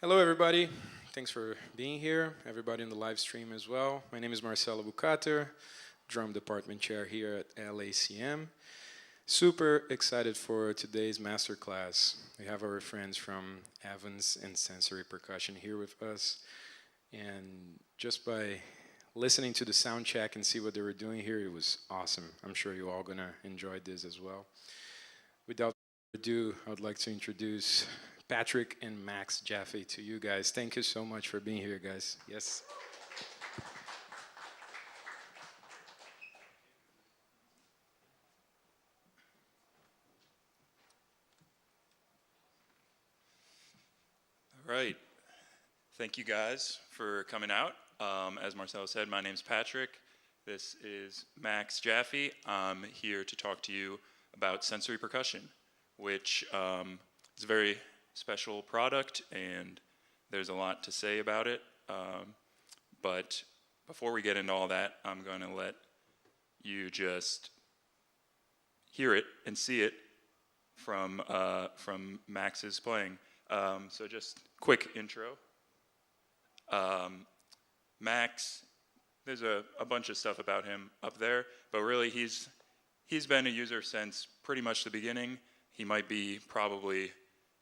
Hello, everybody. Thanks for being here. Everybody in the live stream as well. My name is Marcelo Bucater, drum department chair here at LACM. Super excited for today's masterclass. We have our friends from EVANS and Sensory Percussion here with us. And just by listening to the sound check and see what they were doing here, it was awesome. I'm sure you're all gonna enjoy this as well. Without further ado, I would like to introduce Patrick and Max Jaffe to you guys. Thank you so much for being here, guys. Yes. All right. Thank you guys for coming out. As Marcelo said, my name's Patrick. This is Max Jaffe. I'm here to talk to you about sensory percussion, which is a very special product, and there's a lot to say about it. But before we get into all that, I'm going to let you just hear it and see it from Max's playing. So just quick intro. Max, there's a bunch of stuff about him up there, but really he's been a user since pretty much the beginning. He might be probably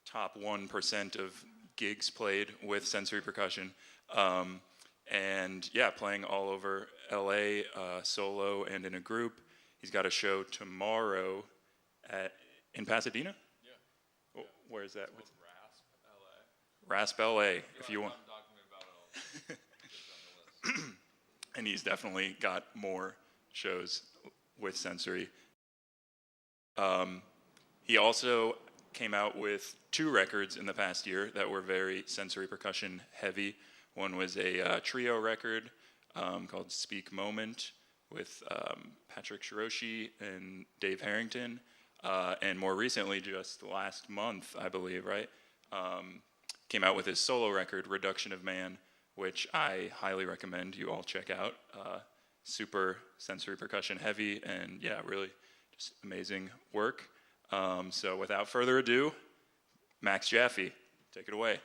top 1% of gigs played with sensory percussion. And yeah, playing all over LA, solo and in a group. He's got a show tomorrow in Pasadena? Yeah. Where is that? Rasp LA, if you want. And he's definitely got more shows with sensory. He also came out with 2 records in the past year that were very sensory percussion heavy. One was a trio record called Speak Moment with Patrick Shiroshi and Dave Harrington. And more recently, just last month, I believe, right? Came out with his solo record, Reduction of Man, which I highly recommend you all check out. Super sensory percussion heavy, and yeah, really just amazing work. So without further ado, Max Jaffe, take it away.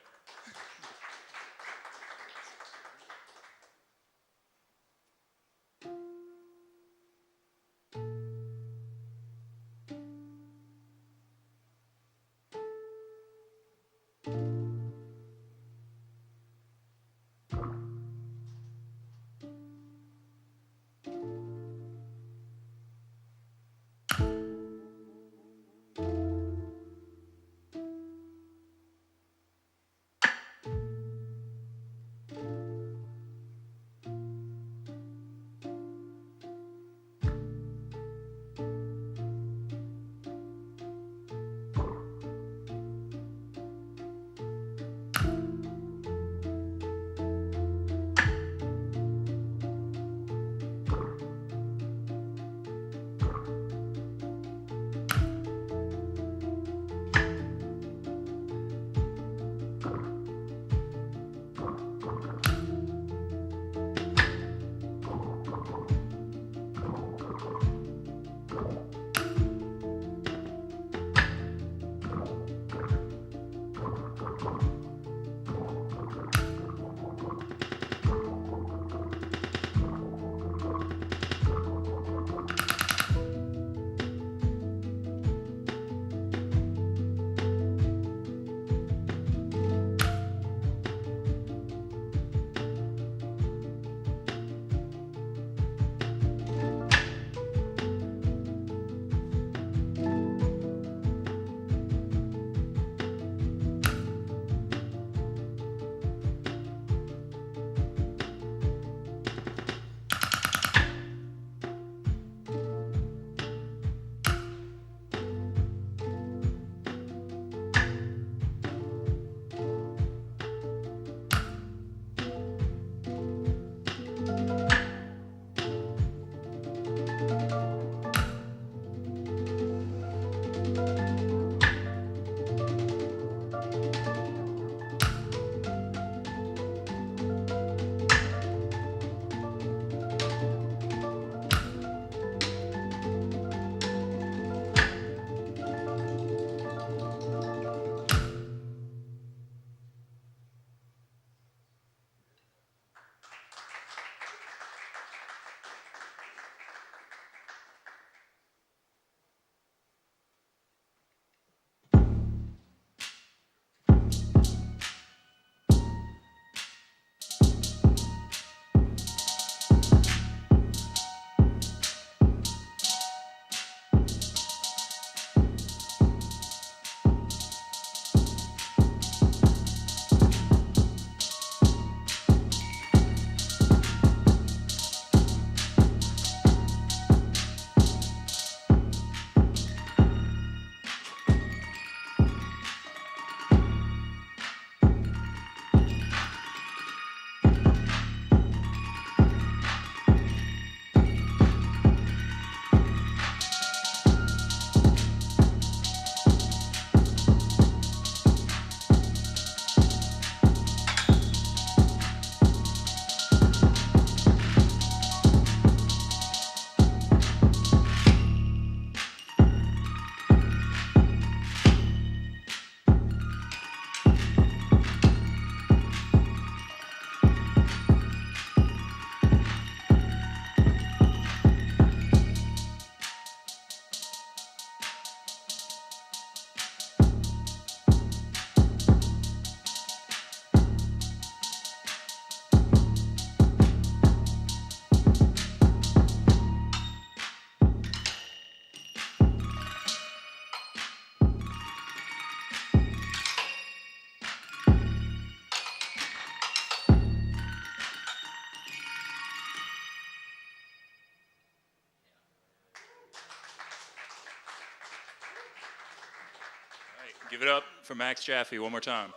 Give it up for Max Jaffe one more time.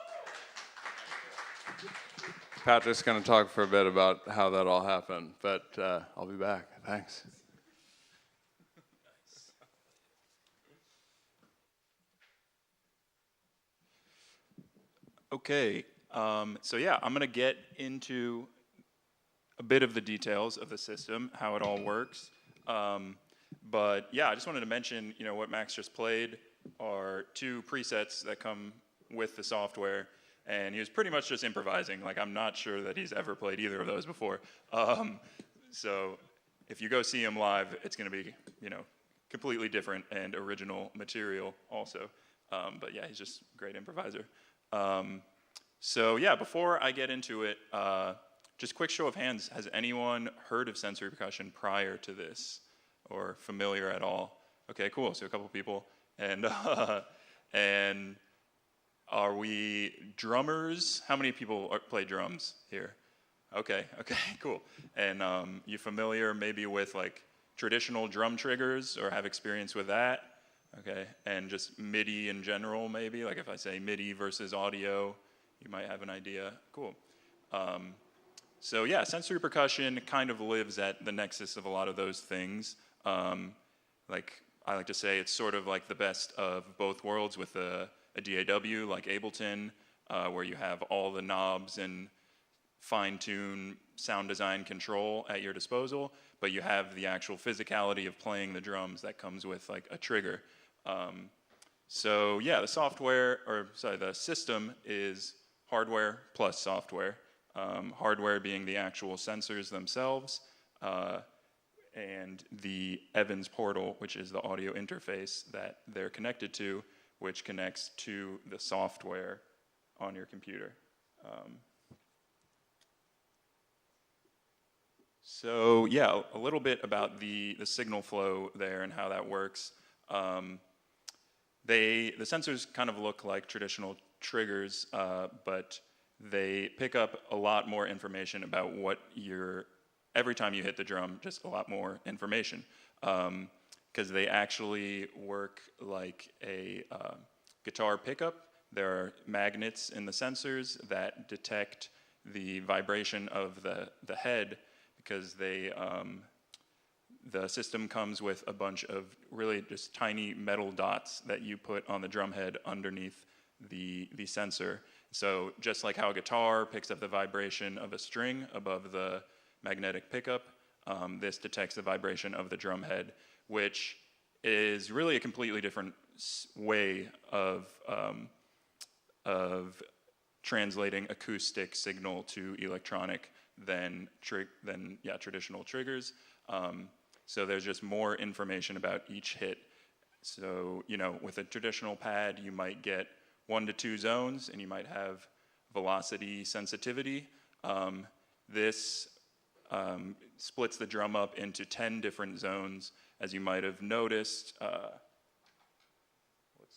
Patrick's going to talk for a bit about how that all happened, but I'll be back. Thanks. Okay, so yeah, I'm gonna get into a bit of the details of the system, how it all works. But yeah, I just wanted to mention, what Max just played are 2 presets that come with the software, and he was pretty much just improvising. Like, I'm not sure that he's ever played either of those before. So if you go see him live, it's gonna be, completely different and original material also. But yeah, he's just a great improviser. So yeah, before I get into it, just quick show of hands, has anyone heard of sensory percussion prior to this, or familiar at all? Okay, cool, so a couple people. And are we drummers? How many people play drums here? Okay, cool. And you familiar maybe with like traditional drum triggers, or have experience with that? Okay, and just MIDI in general, maybe? Like if I say MIDI versus audio, you might have an idea. Cool. So yeah, sensory percussion kind of lives at the nexus of a lot of those things. Like I like to say, it's sort of like the best of both worlds with a DAW like Ableton, where you have all the knobs and fine-tune sound design control at your disposal, but you have the actual physicality of playing the drums that comes with like a trigger. So yeah, the system is hardware plus software. Hardware being the actual sensors themselves, and the EVANS portal, which is the audio interface that they're connected to, which connects to the software on your computer. So yeah, a little bit about the signal flow there and how that works. The sensors kind of look like traditional triggers, but they pick up a lot more information about every time you hit the drum, just a lot more information. Because they actually work like a guitar pickup. There are magnets in the sensors that detect the vibration of the head, because the system comes with a bunch of really just tiny metal dots that you put on the drum head underneath the sensor. So just like how a guitar picks up the vibration of a string above the magnetic pickup, this detects the vibration of the drum head, which is really a completely different way of translating acoustic signal to electronic than traditional triggers. So there's just more information about each hit. So, with a traditional pad, you might get 1 to 2 zones, and you might have velocity sensitivity. This splits the drum up into 10 different zones, as you might have noticed. Let's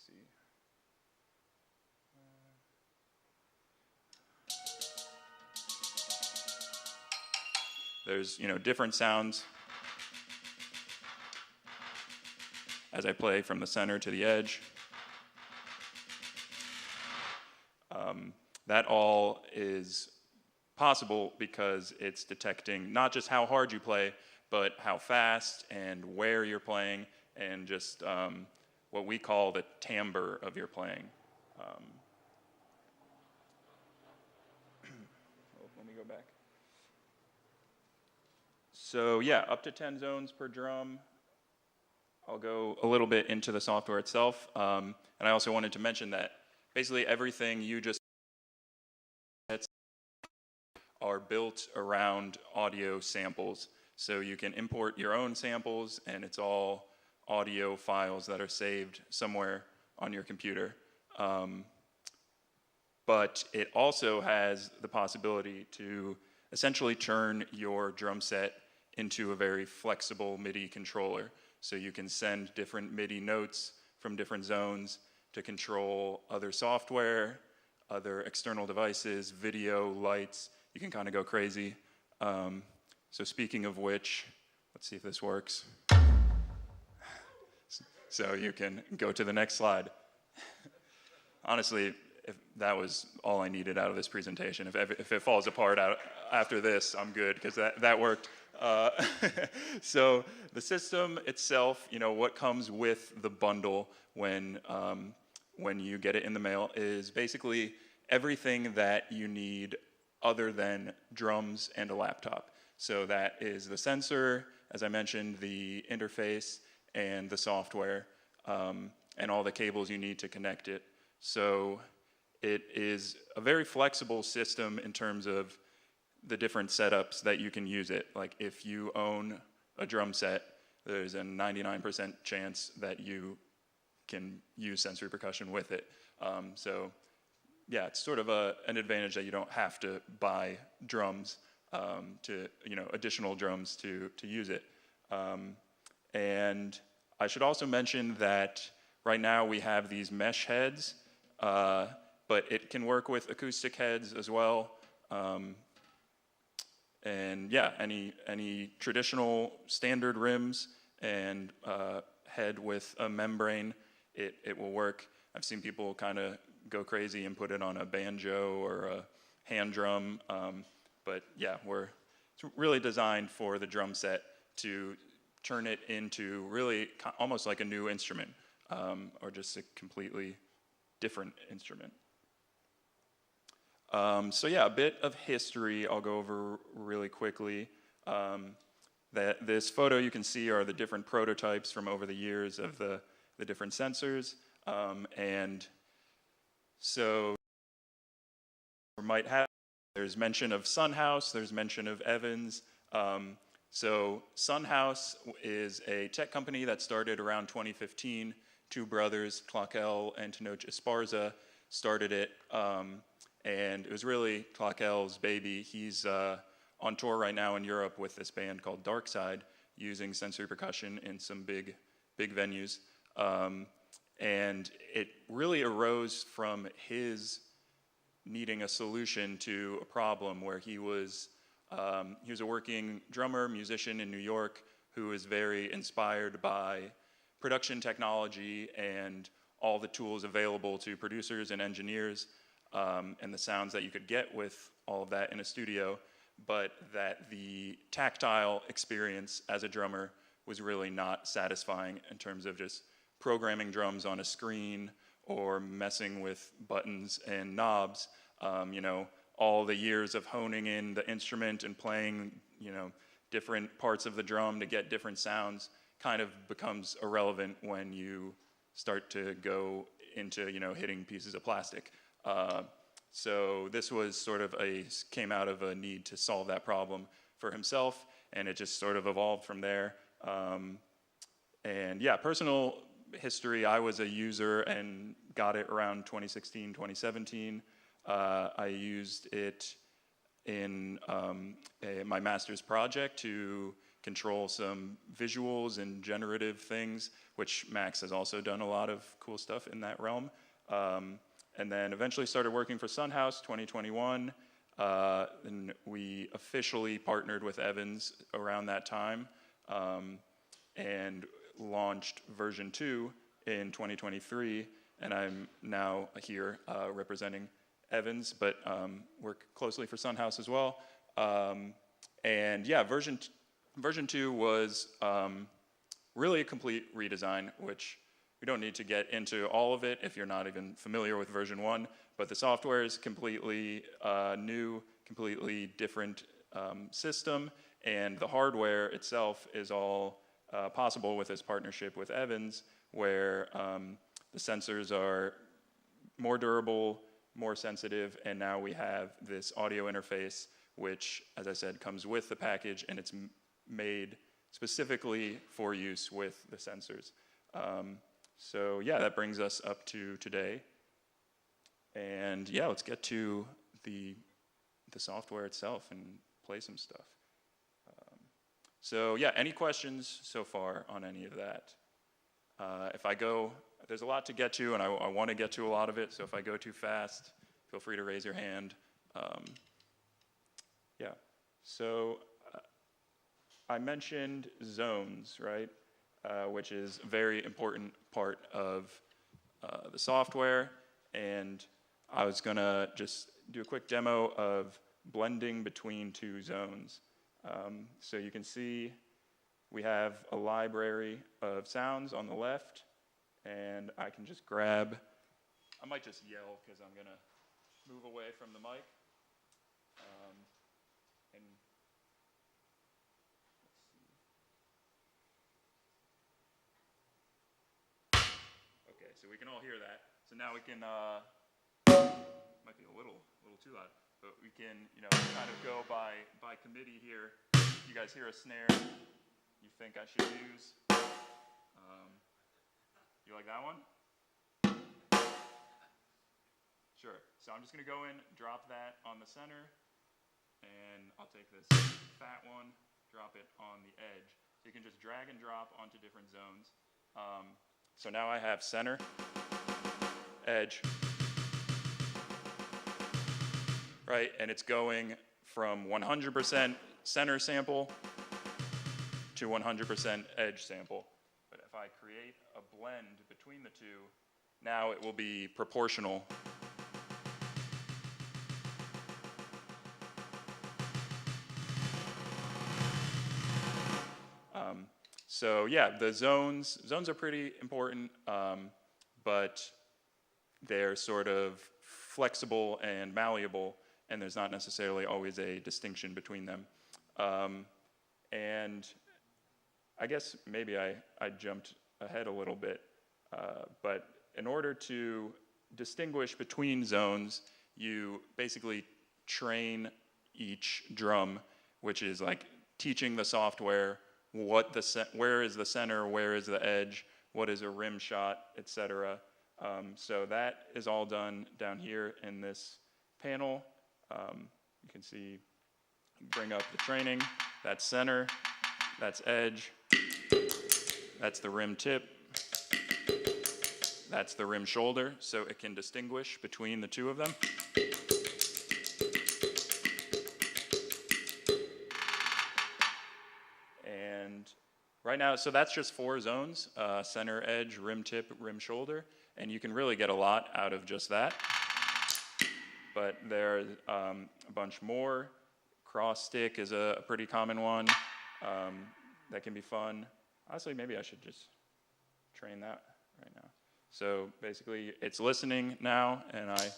see. There's, different sounds as I play from the center to the edge. That all is possible because it's detecting not just how hard you play, but how fast and where you're playing, and just what we call the timbre of your playing. Let me go back. So yeah, up to 10 zones per drum. I'll go a little bit into the software itself. And I also wanted to mention that basically everything you just are built around audio samples. So you can import your own samples, and it's all audio files that are saved somewhere on your computer. But it also has the possibility to essentially turn your drum set into a very flexible MIDI controller. So you can send different MIDI notes from different zones to control other software, other external devices, video, lights. You can kind of go crazy. So speaking of which, let's see if this works. So you can go to the next slide. honestly, if that was all I needed out of this presentation. If it falls apart after this, I'm good, because that worked. So the system itself, what comes with the bundle when you get it in the mail is basically everything that you need other than drums and a laptop. So that is the sensor, as I mentioned, the interface, and the software, and all the cables you need to connect it. So it is a very flexible system in terms of the different setups that you can use it. Like if you own a drum set, there's a 99% chance that you can use sensory percussion with it. So yeah, it's sort of an advantage that you don't have to buy drums, additional drums to use it. And I should also mention that right now we have these mesh heads, but it can work with acoustic heads as well. And yeah, any traditional standard rims and head with a membrane, it will work. I've seen people kind of go crazy and put it on a banjo or a hand drum, but yeah, it's really designed for the drum set to turn it into really almost like a new instrument, or just a completely different instrument. So yeah, a bit of history I'll go over really quickly. This photo you can see are the different prototypes from over the years of the different sensors. And so there's mention of Sunhouse, there's mention of EVANS. So Sunhouse is a tech company that started around 2015. Two brothers, Claquel and Tenoch Esparza, started it. And it was really Claquel's baby. He's on tour right now in Europe with this band called Dark Side, using sensory percussion in some big venues. And it really arose from his needing a solution to a problem where he was a working drummer, musician in New York, who was very inspired by production technology and all the tools available to producers and engineers, and the sounds that you could get with all of that in a studio, but that the tactile experience as a drummer was really not satisfying in terms of just programming drums on a screen or messing with buttons and knobs. All the years of honing in the instrument and playing, different parts of the drum to get different sounds kind of becomes irrelevant when you start to go into, hitting pieces of plastic. So this was came out of a need to solve that problem for himself, and it just sort of evolved from there. And yeah, personal history, I was a user and got it around 2016, 2017. I used it in my master's project to control some visuals and generative things, which Max has also done a lot of cool stuff in that realm. And then eventually started working for Sunhouse 2021. And we officially partnered with EVANS around that time, and launched version 2 in 2023. And I'm now here representing EVANS, but work closely for Sunhouse as well. And yeah, version 2 was really a complete redesign, which we don't need to get into all of it if you're not even familiar with version 1, but the software is completely new, completely different system, and the hardware itself is all possible with this partnership with EVANS, where the sensors are more durable, more sensitive, and now we have this audio interface, which, as I said, comes with the package, and it's made specifically for use with the sensors. So yeah, that brings us up to today. And yeah, let's get to the software itself and play some stuff. So yeah, any questions so far on any of that? There's a lot to get to, and I want to get to a lot of it, so if I go too fast, feel free to raise your hand. Yeah, so I mentioned zones, right? Which is a very important part of the software, and I was gonna just do a quick demo of blending between two zones. So you can see we have a library of sounds on the left, and I can just grab, I might just yell because I'm gonna move away from the mic. And let's see. Okay, so we can all hear that. So now we can, might be a little too loud, but we can, kind of go by committee here. You guys hear a snare you think I should use? You like that one? Sure. So I'm just going to go in, drop that on the center, and I'll take this fat one, drop it on the edge. So you can just drag and drop onto different zones. So now I have center, edge, right? And it's going from 100% center sample to 100% edge sample. But if I create a blend between the two, now it will be proportional. So yeah, the zones are pretty important, but they're sort of flexible and malleable, and there's not necessarily always a distinction between them. And I guess maybe I jumped ahead a little bit, but in order to distinguish between zones, you basically train each drum, which is like teaching the software where is the center, where is the edge, what is a rim shot, etc. So that is all done down here in this panel. You can see, bring up the training, that's center, that's edge, that's the rim tip, that's the rim shoulder, so it can distinguish between the two of them. And right now, so that's just 4 zones, center, edge, rim tip, rim shoulder, and you can really get a lot out of just that. But there's a bunch more. Cross stick is a pretty common one that can be fun. Honestly, maybe I should just train that right now. So basically, it's listening now, and I...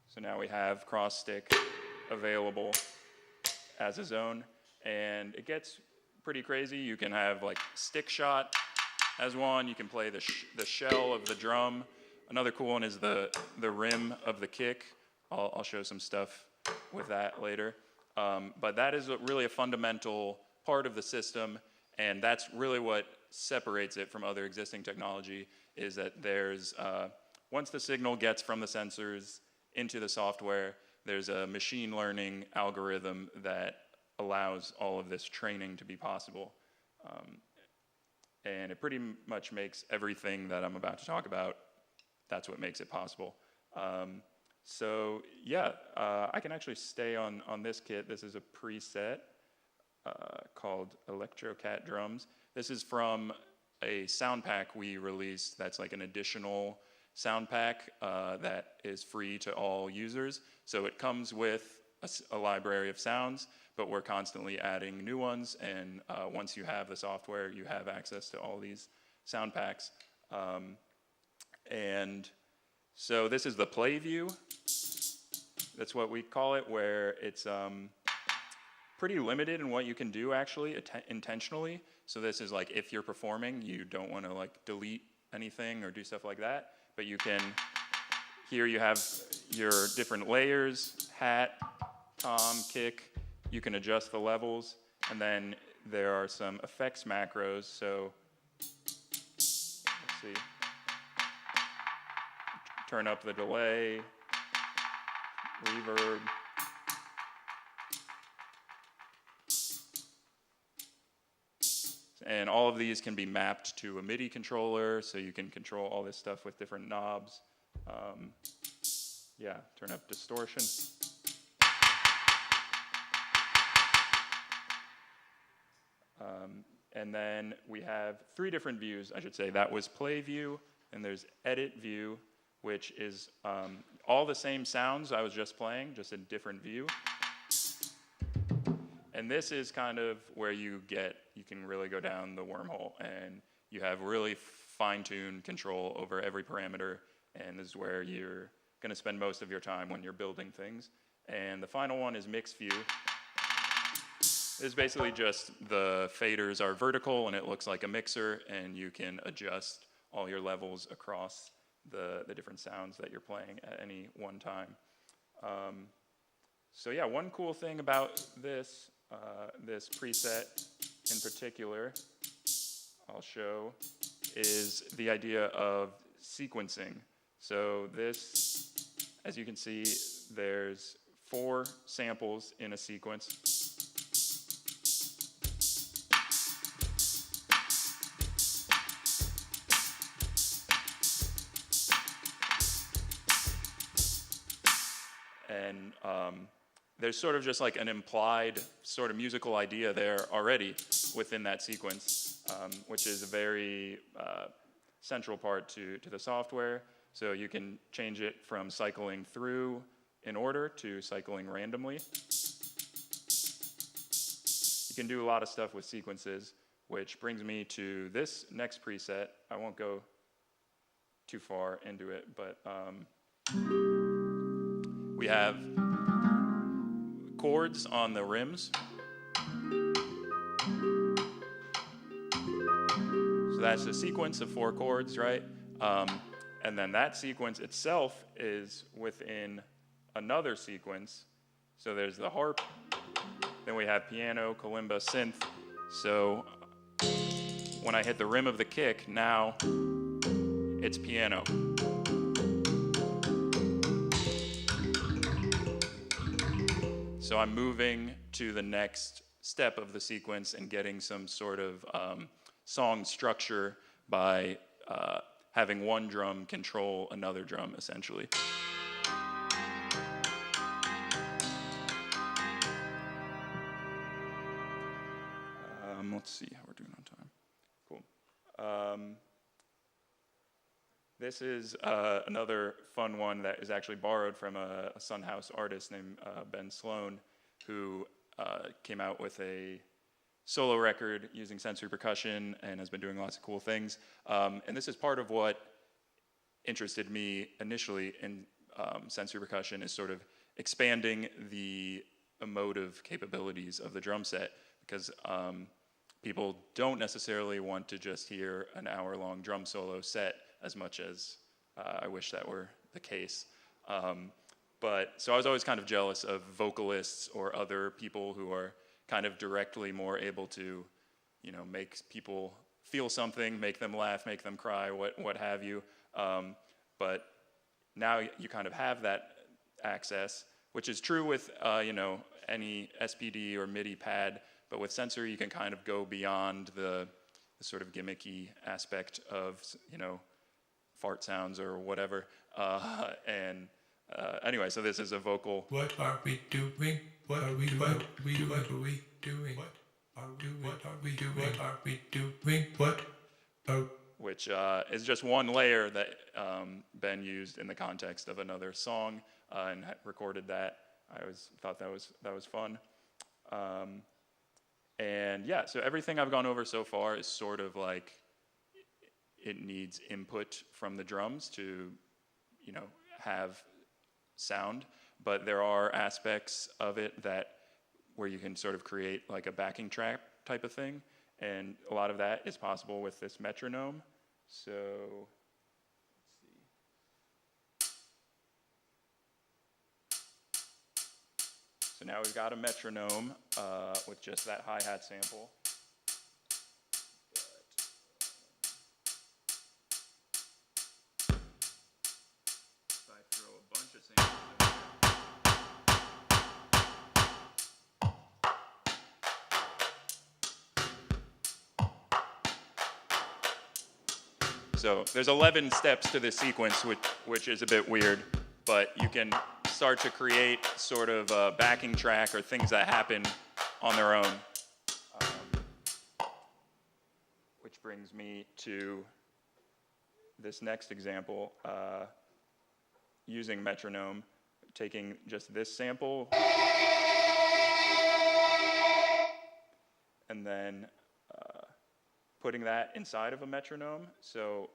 So now we have cross stick available as a zone, and it gets pretty crazy. You can have like stick shot as one. You can play the shell of the drum. Another cool one is the rim of the kick. I'll show some stuff with that later. But that is really a fundamental part of the system, and that's really what separates it from other existing technology, is that there's, once the signal gets from the sensors into the software, there's a machine learning algorithm that allows all of this training to be possible. And it pretty much makes everything that I'm about to talk about, that's what makes it possible. So yeah, I can actually stay on this kit. This is a preset called Electrocat Drums. This is from a sound pack we released that's like an additional sound pack that is free to all users. So it comes with a library of sounds, but we're constantly adding new ones, and once you have the software, you have access to all these sound packs. And so this is the play view. That's what we call it, where it's pretty limited in what you can do actually intentionally. So this is like if you're performing, you don't want to like delete anything or do stuff like that, but you can, here you have your different layers, hat, tom, kick. You can adjust the levels, and then there are some effects macros. So let's see, turn up the delay, reverb. And all of these can be mapped to a MIDI controller, so you can control all this stuff with different knobs. Yeah, turn up distortion. And then we have 3 different views, I should say. That was play view, and there's edit view, which is all the same sounds I was just playing, just a different view. And this is kind of where you can really go down the wormhole, and you have really fine-tuned control over every parameter, and this is where you're going to spend most of your time when you're building things. And the final one is mix view. It's basically just the faders are vertical, and it looks like a mixer, and you can adjust all your levels across the different sounds that you're playing at any one time. So yeah, one cool thing about this preset in particular, I'll show, is the idea of sequencing. So this, as you can see, there's 4 samples in a sequence. And there's sort of just like an implied sort of musical idea there already within that sequence, which is a very central part to the software. So you can change it from cycling through in order to cycling randomly. You can do a lot of stuff with sequences, which brings me to this next preset. I won't go too far into it, but we have chords on the rims. So that's a sequence of 4 chords, right? And then that sequence itself is within another sequence. So there's the harp, then we have piano, kalimba, synth. So when I hit the rim of the kick, now it's piano. So I'm moving to the next step of the sequence and getting some sort of song structure by having one drum control another drum, essentially. Let's see how we're doing on time. Cool. This is another fun one that is actually borrowed from a Sunhouse artist named Ben Sloan, who came out with a solo record using sensory percussion and has been doing lots of cool things. And this is part of what interested me initially in sensory percussion, is sort of expanding the emotive capabilities of the drum set, because people don't necessarily want to just hear an hour-long drum solo set as much as I wish that were the case. But so I was always kind of jealous of vocalists or other people who are kind of directly more able to, you know, make people feel something, make them laugh, make them cry, what have you. But now you kind of have that access, which is true with you know, any SPD or MIDI pad. But with sensory, you can kind of go beyond the sort of gimmicky aspect of, you know, fart sounds or whatever. Anyway, so this is a vocal. What are we doing? What are we doing? What are we doing? What are we doing? What are we doing? What are we doing? What are... Which is just one layer that Ben used in the context of another song and recorded that. I always thought that was fun. And yeah, so everything I've gone over so far is sort of like, it needs input from the drums to, you know, have sound, but there are aspects of it that where you can sort of create like a backing track type of thing, and a lot of that is possible with this metronome. So let's see. So now we've got a metronome with just that hi-hat sample. If I throw a bunch of samples in there. So there's 11 steps to this sequence, which is a bit weird, but you can start to create sort of a backing track or things that happen on their own. which brings me to this next example, using metronome, taking just this sample and then putting that inside of a metronome. So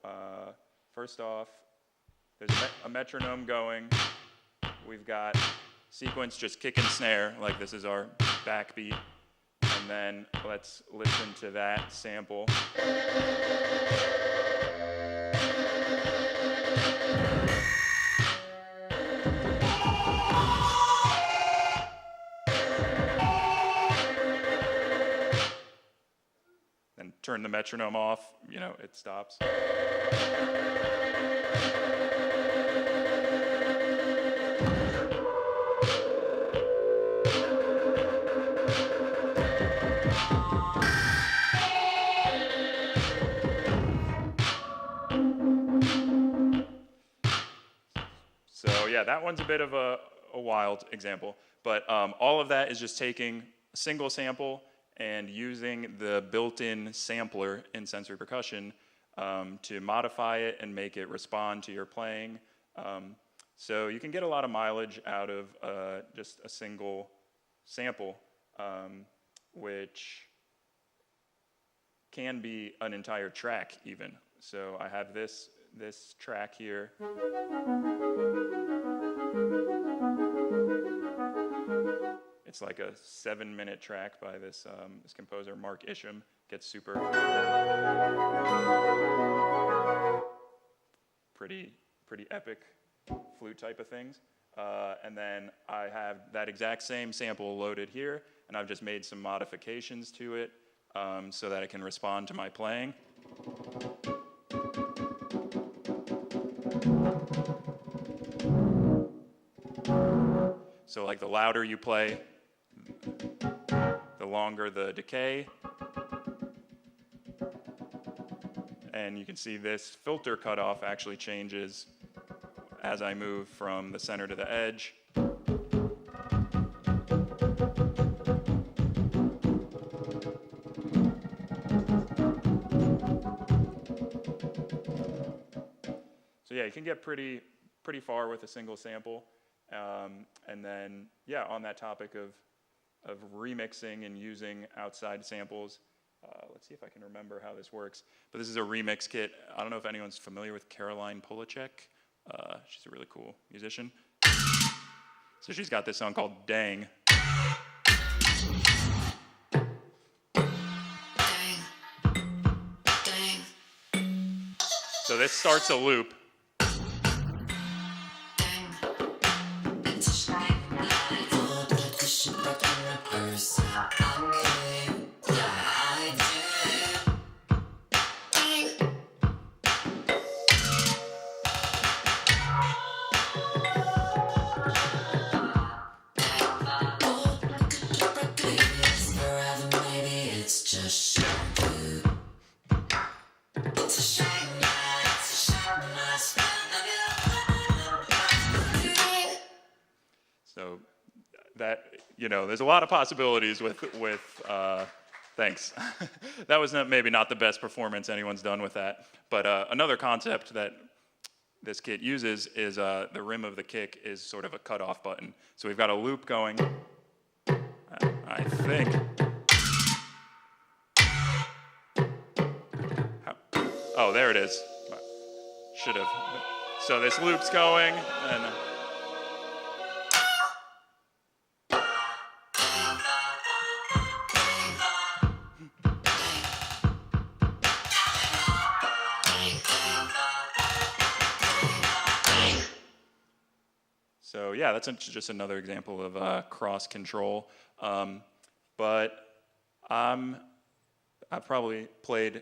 first off, there's a metronome going. We've got sequence just kick and snare, like this is our backbeat. And then let's listen to that sample. Then turn the metronome off, you know, it stops. So yeah, that one's a bit of a wild example, but all of that is just taking a single sample and using the built-in sampler in sensory percussion to modify it and make it respond to your playing. So you can get a lot of mileage out of just a single sample, which can be an entire track even. So I have this track here. It's like a 7-minute track by this composer, Mark Isham. Gets super pretty epic flute type of things. And then I have that exact same sample loaded here, and I've just made some modifications to it so that it can respond to my playing. So like the louder you play, the longer the decay. And you can see this filter cutoff actually changes as I move from the center to the edge. So yeah, you can get pretty far with a single sample. And then, yeah, on that topic of remixing and using outside samples, let's see if I can remember how this works. But this is a remix kit. I don't know if anyone's familiar with Caroline Polachek. She's a really cool musician. So she's got this song called Dang. So this starts a loop. So that, you know, there's a lot of possibilities with thanks. That was maybe not the best performance anyone's done with that. But another concept that this kit uses is the rim of the kick is sort of a cutoff button. So we've got a loop going, I think. Oh, there it is. Should have. So this loop's going, and so yeah, that's just another example of cross control. But I've probably played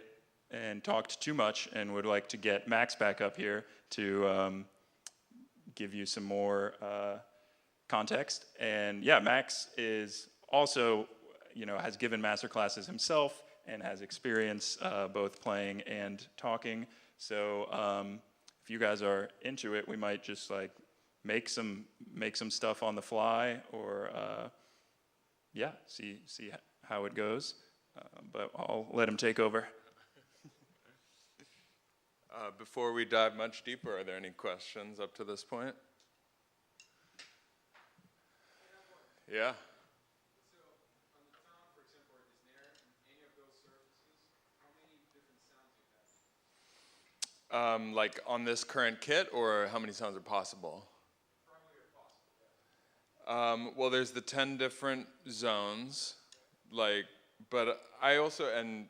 and talked too much and would like to get Max back up here to give you some more context. And yeah, Max is also, you know, has given master classes himself and has experience both playing and talking. So if you guys are into it, we might just like make some stuff on the fly, or yeah, see how it goes. But I'll let him take over. Before we dive much deeper, are there any questions up to this point? Yeah. So on the tom, for example, or the snare, any of those surfaces, how many different sounds you have? Like on this current kit, or how many sounds are possible? Probably if possible, yeah. Well, there's the 10 different zones, like, but I also, and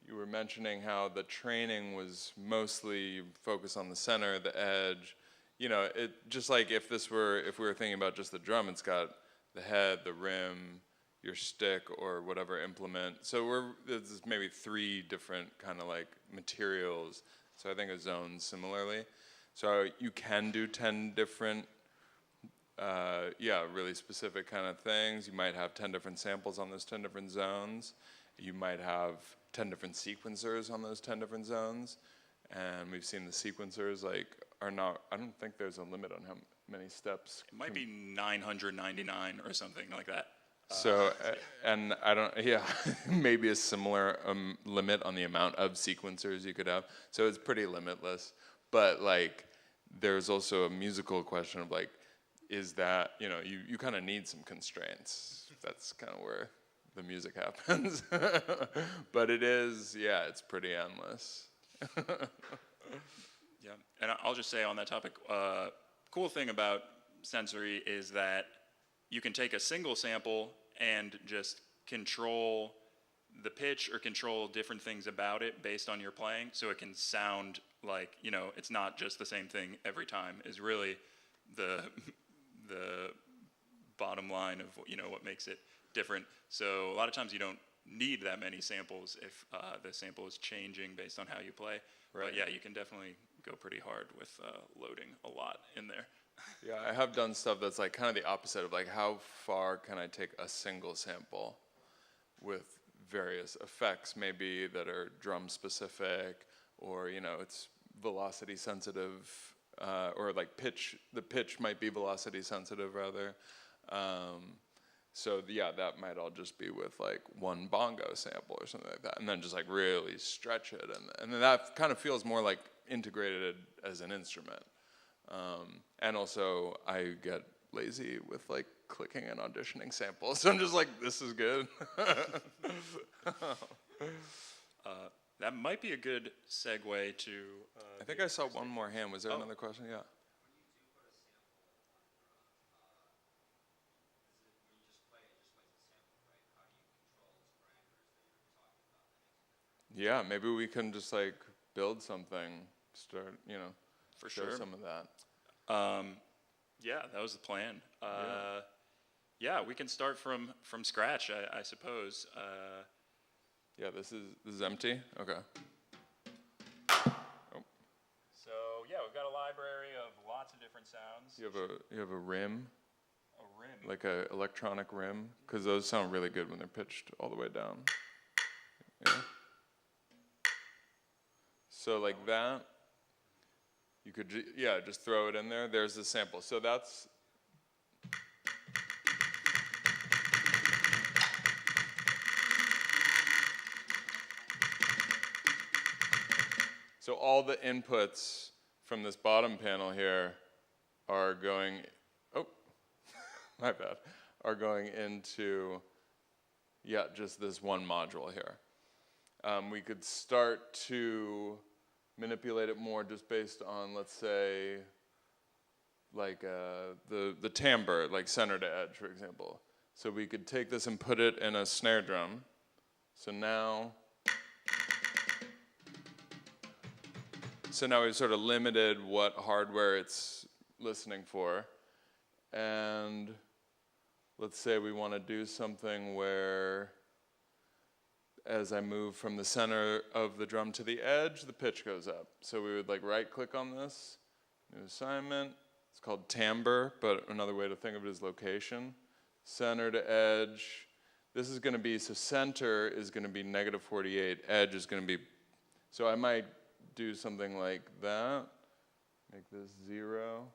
you were mentioning how the training was mostly focused on the center, the edge. You know, it just like if we were thinking about just the drum, it's got the head, the rim, your stick, or whatever implement. So there's maybe 3 different kind of like materials. So I think a zone similarly. So you can do 10 different, really specific kind of things. You might have 10 different samples on those 10 different zones. You might have 10 different sequencers on those 10 different zones. And we've seen the sequencers like are not, I don't think there's a limit on how many steps. It might be 999 or something like that. So, and I don't, maybe a similar limit on the amount of sequencers you could have. So it's pretty limitless. But like, there's also a musical question of like, is that, you kind of need some constraints. That's kind of where the music happens. But it is, it's pretty endless. Yeah, and I'll just say on that topic, cool thing about sensory is that you can take a single sample and just control the pitch or control different things about it based on your playing, so it can sound like, it's not just the same thing every time, is really the bottom line of, what makes it different. So a lot of times you don't need that many samples if the sample is changing based on how you play. Right. But yeah, you can definitely go pretty hard with loading a lot in there. Yeah, I have done stuff that's like kind of the opposite of like how far can I take a single sample with various effects maybe that are drum specific, or it's velocity sensitive, or like the pitch might be velocity sensitive rather. So that might all just be with like one bongo sample or something like that, and then just like really stretch it, and then that kind of feels more like integrated as an instrument. And also I get lazy with like clicking and auditioning samples, so I'm just like, this is good. That might be a good segue to. I think I saw one more hand. Was there another question? Yeah. Yeah, maybe we can just like build something, start, For show sure. some of that. Yeah, that was the plan. We can start from scratch, I suppose. Yeah, this is empty. Okay. So we've got a library of lots of different sounds. You have a rim, A rim. like a electronic rim, because those sound really good when they're pitched all the way down. Yeah. So like that, you could just throw it in there. There's the sample. So that's. So all the inputs from this bottom panel here are going, my bad, are going into, just this one module here. We could start to manipulate it more just based on, let's say, like the timbre, like center to edge, for example. So we could take this and put it in a snare drum. So now we've sort of limited what hardware it's listening for. And let's say we want to do something where, as I move from the center of the drum to the edge, the pitch goes up. So we would like right click on this, new assignment. It's called timbre, but another way to think of it is location. Center to edge. This is going to be, so center is going to be -48, edge is going to be, so I might do something like that. Make this 0.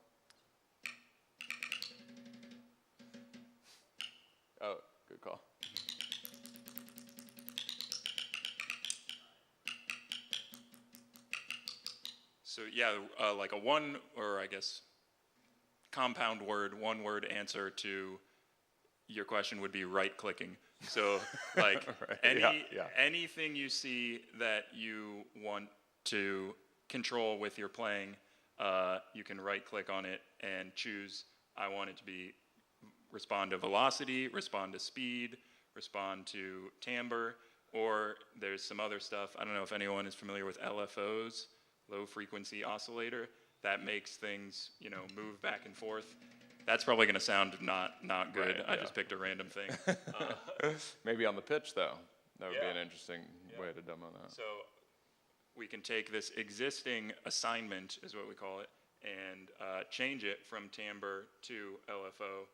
Oh, good call. So yeah, like a one, or I guess compound word, one word answer to your question would be right-clicking. So like Right, yeah. anything you see that you want to control with your playing, you can right-click on it and choose, I want it to be respond to velocity, respond to speed, respond to timbre, or there's some other stuff. I don't know if anyone is familiar with LFOs, low frequency oscillator. That makes things, move back and forth. That's probably going to sound not good. Right, I yeah. just picked a random thing. Maybe on the pitch, though. That would be Yeah. an interesting way to demo that. So we can take this existing assignment, is what we call it, and change it from timbre to LFO.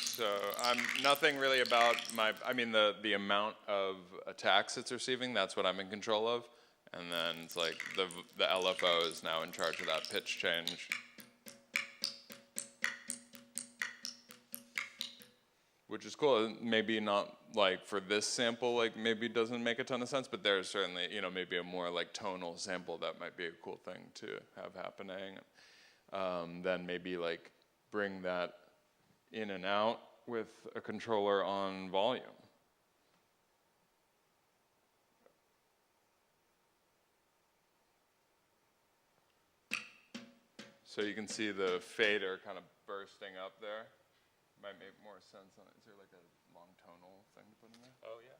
So I'm nothing really about the amount of attacks it's receiving, that's what I'm in control of. And then it's like the LFO is now in charge of that pitch change. Which is cool. Maybe not like for this sample, like maybe it doesn't make a ton of sense, but there's certainly, maybe a more like tonal sample that might be a cool thing to have happening. Then maybe like bring that in and out with a controller on volume. So you can see the fader kind of bursting up there. Might make more sense on it. Is there like a long tonal thing to put in there? Oh, yeah.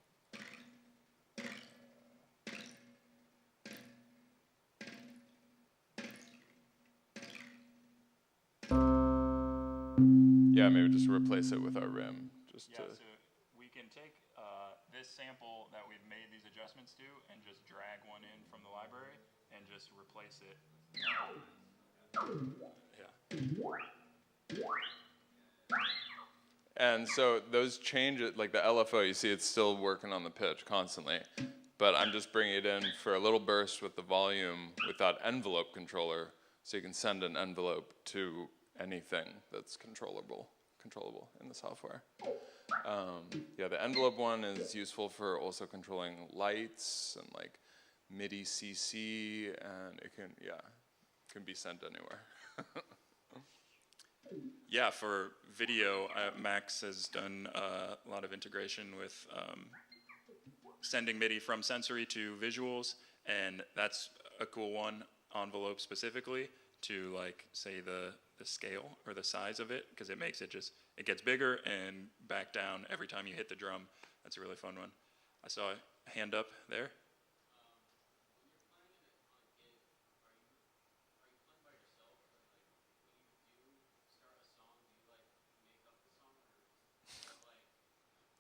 Yeah, maybe just replace it with our rim. So we can take this sample that we've made these adjustments to and just drag one in from the library and just replace it. Yeah. And so those changes, like the LFO, you see it's still working on the pitch constantly, but I'm just bringing it in for a little burst with the volume with that envelope controller, so you can send an envelope to anything that's controllable in the software. Yeah, the envelope one is useful for also controlling lights and like MIDI CC, and it can be sent anywhere. Yeah, for video, Max has done a lot of integration with sending MIDI from sensory to visuals, and that's a cool one, envelope specifically, to like say the scale or the size of it, because it makes it it gets bigger and back down every time you hit the drum. That's a really fun one. I saw a hand up there.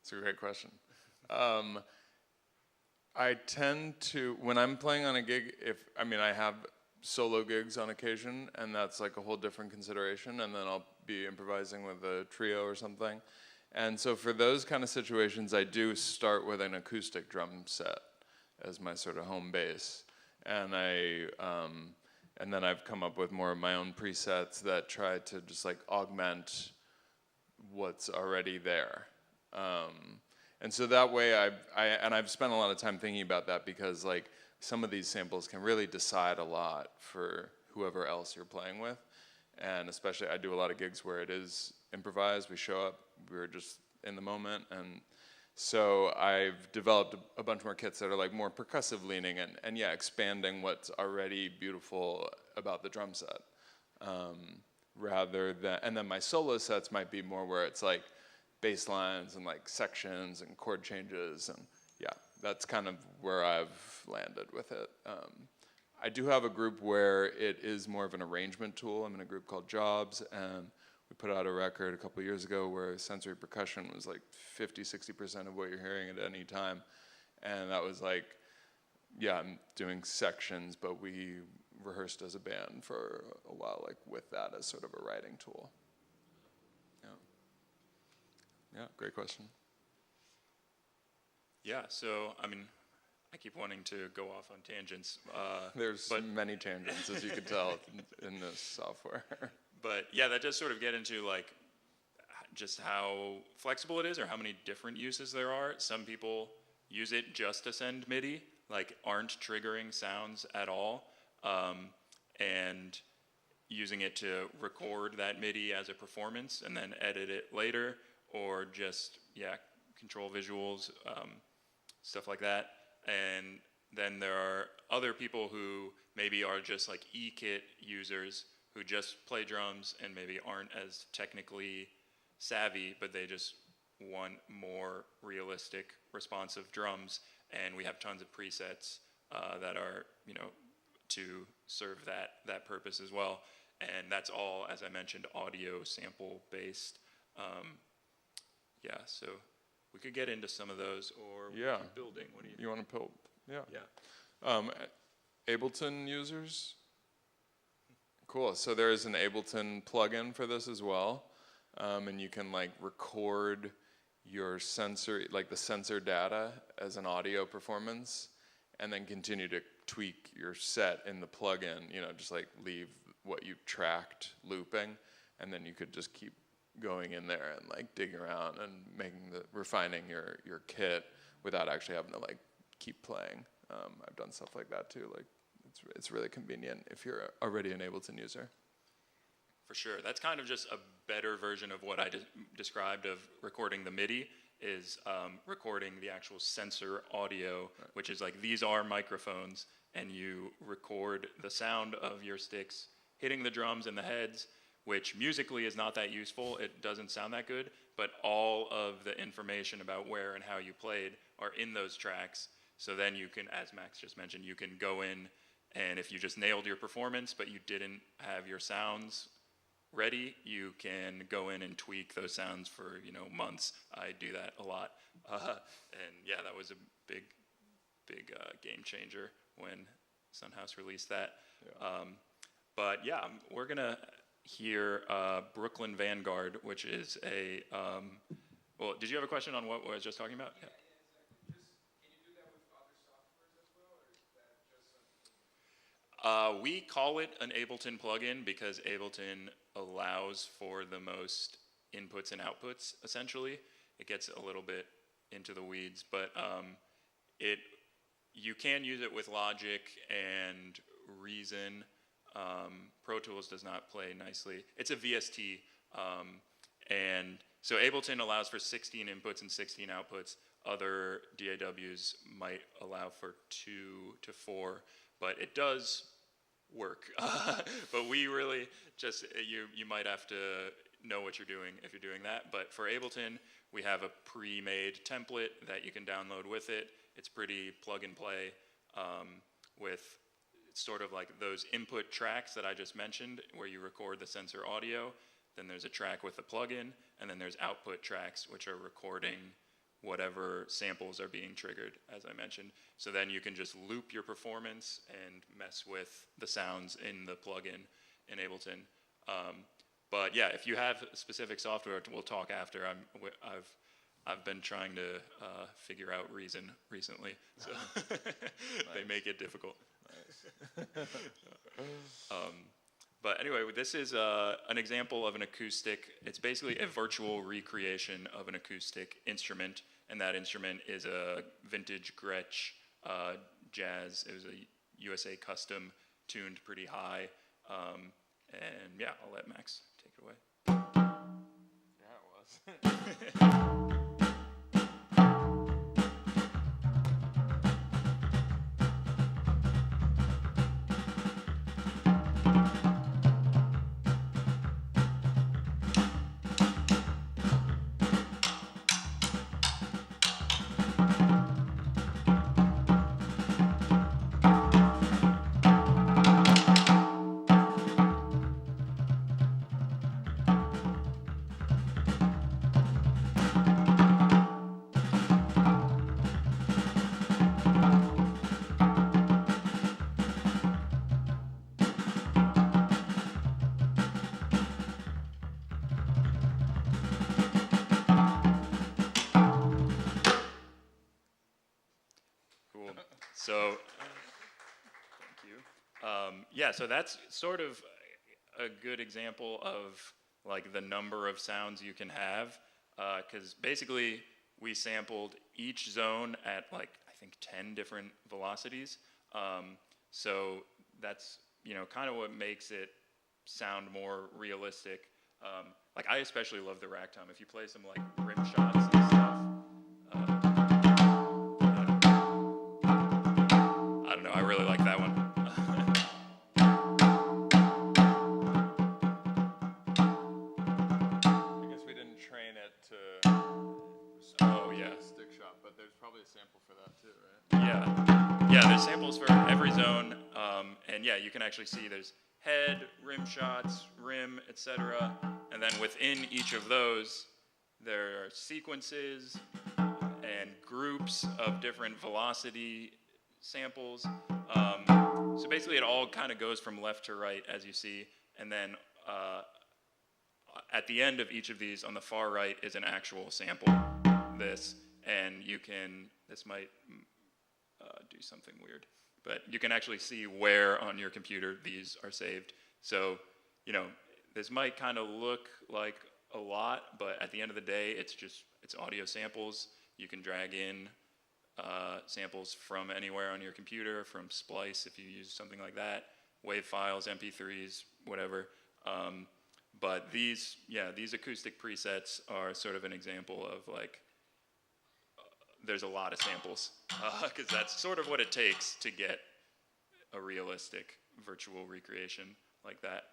It's a great question. I tend to, when I'm playing on a gig, I have solo gigs on occasion, and that's like a whole different consideration, and then I'll be improvising with a trio or something. And so for those kind of situations, I do start with an acoustic drum set as my sort of home base. And and then I've come up with more of my own presets that try to just like augment what's already there. And so that way I've spent a lot of time thinking about that, because like some of these samples can really decide a lot for whoever else you're playing with. And especially I do a lot of gigs where it is improvised. We show up, we're just in the moment. And so I've developed a bunch more kits that are like more percussive leaning and expanding what's already beautiful about the drum set. And then my solo sets might be more where it's like bass lines and like sections and chord changes, and that's kind of where I've landed with it. I do have a group where it is more of an arrangement tool. I'm in a group called DAWs, and we put out a record a couple of years ago where sensory percussion was like 50-60% of what you're hearing at any time, and that was like, I'm doing sections, but we rehearsed as a band for a while, like with that as sort of a writing tool. Yeah, great question. Yeah, so I keep wanting to go off on tangents. There's many tangents, as you can tell, in this software. But yeah, that does sort of get into like just how flexible it is, or how many different uses there are. Some people use it just to send MIDI, like aren't triggering sounds at all, and using it to record that MIDI as a performance and then edit it later, or just, control visuals, stuff like that. And then there are other people who maybe are just like E-kit users who just play drums and maybe aren't as technically savvy, but they just want more realistic, responsive drums. And we have tons of presets that are, to serve that purpose as well. And that's all, as I mentioned, audio sample based. So we could get into some of those, or we keep building. What do you think? You want to build? Yeah. Yeah. Ableton users? Cool. So there is an Ableton plugin for this as well. And you can like record your sensor, like the sensor data as an audio performance, and then continue to tweak your set in the plugin, just like leave what you tracked looping, and then you could just keep going in there and like digging around and refining your kit without actually having to like keep playing. I've done stuff like that too. Like it's really convenient if you're already an Ableton user. For sure. That's kind of just a better version of what I described of recording the MIDI, is recording the actual sensor audio, which is like these are microphones, and you record the sound of your sticks hitting the drums and the heads, which musically is not that useful. It doesn't sound that good, but all of the information about where and how you played are in those tracks. So then you can, as Max just mentioned, you can go in, and if you just nailed your performance but you didn't have your sounds ready, you can go in and tweak those sounds for months. I do that a lot, and that was a big game changer when Sunhouse released that. But we're gonna hear Brooklyn Vanguard, which is a well, did you have a question on what I was just talking about? Yeah. We call it an Ableton plugin because Ableton allows for the most inputs and outputs, essentially. It gets a little bit into the weeds, but you can use it with Logic and Reason. Pro Tools does not play nicely. It's a VST, and so Ableton allows for 16 inputs and 16 outputs. Other DAWs might allow for 2 to 4, but it does work. But we really just, you might have to know what you're doing if you're doing that. But for Ableton, we have a pre-made template that you can download with it. It's pretty plug and play with sort of like those input tracks that I just mentioned where you record the sensor audio. Then there's a track with the plugin, and then there's output tracks which are recording whatever samples are being triggered, as I mentioned. So then you can just loop your performance and mess with the sounds in the plugin in Ableton. But if you have specific software, we'll talk after. I've been trying to figure out Reason recently, so they make it difficult. Nice. But anyway, this is an example of an acoustic. It's basically a virtual recreation of an acoustic instrument, and that instrument is a vintage Gretsch jazz. It was a USA custom, tuned pretty high. And I'll let Max take it away. Yeah, it was. So, thank you. So that's sort of a good example of like the number of sounds you can have, because basically we sampled each zone at like, I think 10 different velocities. So that's, kind of what makes it sound more realistic. Like I especially love the rack tom. If you play some like rim shots and stuff, I don't know, I really like that one. I guess we didn't train it to stick shot, but there's probably a sample for that too, right? Yeah, there's samples for every zone, and yeah, you can actually see there's head, rim shots, rim, etc. And then within each of those, there are sequences and groups of different velocity samples. So basically it all kind of goes from left to right, as you see, and then at the end of each of these, on the far right, is an actual sample, and this might do something weird, but you can actually see where on your computer these are saved. So, this might kind of look like a lot, but at the end of the day, it's audio samples. You can drag in samples from anywhere on your computer, from Splice if you use something like that, WAV files, MP3s, whatever. But these acoustic presets are sort of an example of like, there's a lot of samples, because that's sort of what it takes to get a realistic virtual recreation like that.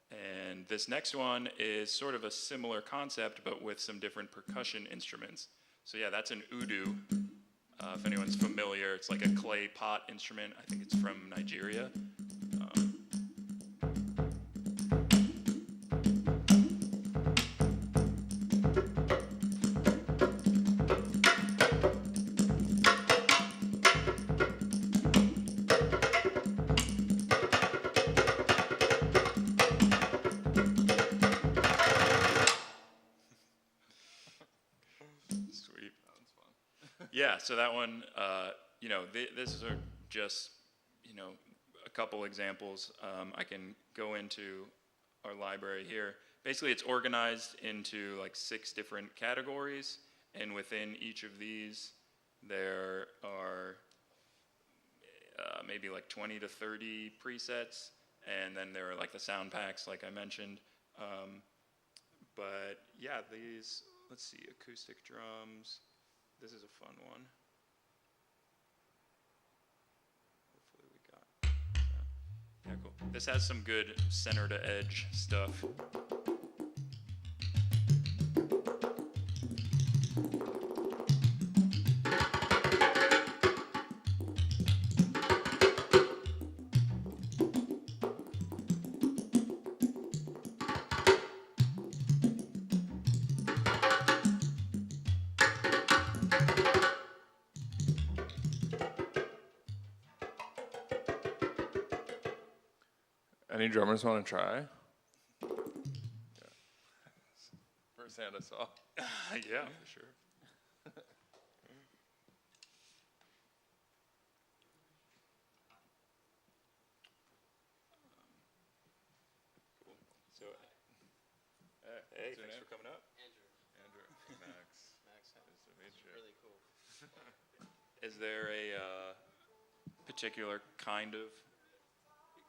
And this next one is sort of a similar concept, but with some different percussion instruments. So yeah, that's an udu. If anyone's familiar, it's like a clay pot instrument. I think it's from Nigeria. Yeah, so that one, this are just, a couple examples. I can go into our library here. Basically, it's organized into like 6 different categories, and within each of these, there are maybe like 20 to 30 presets, and then there are like the sound packs, like I mentioned. But yeah, these, let's see, acoustic drums. This is a fun one. Hopefully we got that. Yeah, cool. This has some good center to edge stuff. Any drummers want to try? Yeah. First hand I saw. Yeah, for sure. Cool. So, hey, thanks for coming up. Andrew. Max. Max, Nice to meet you. really cool. Is there a particular kind of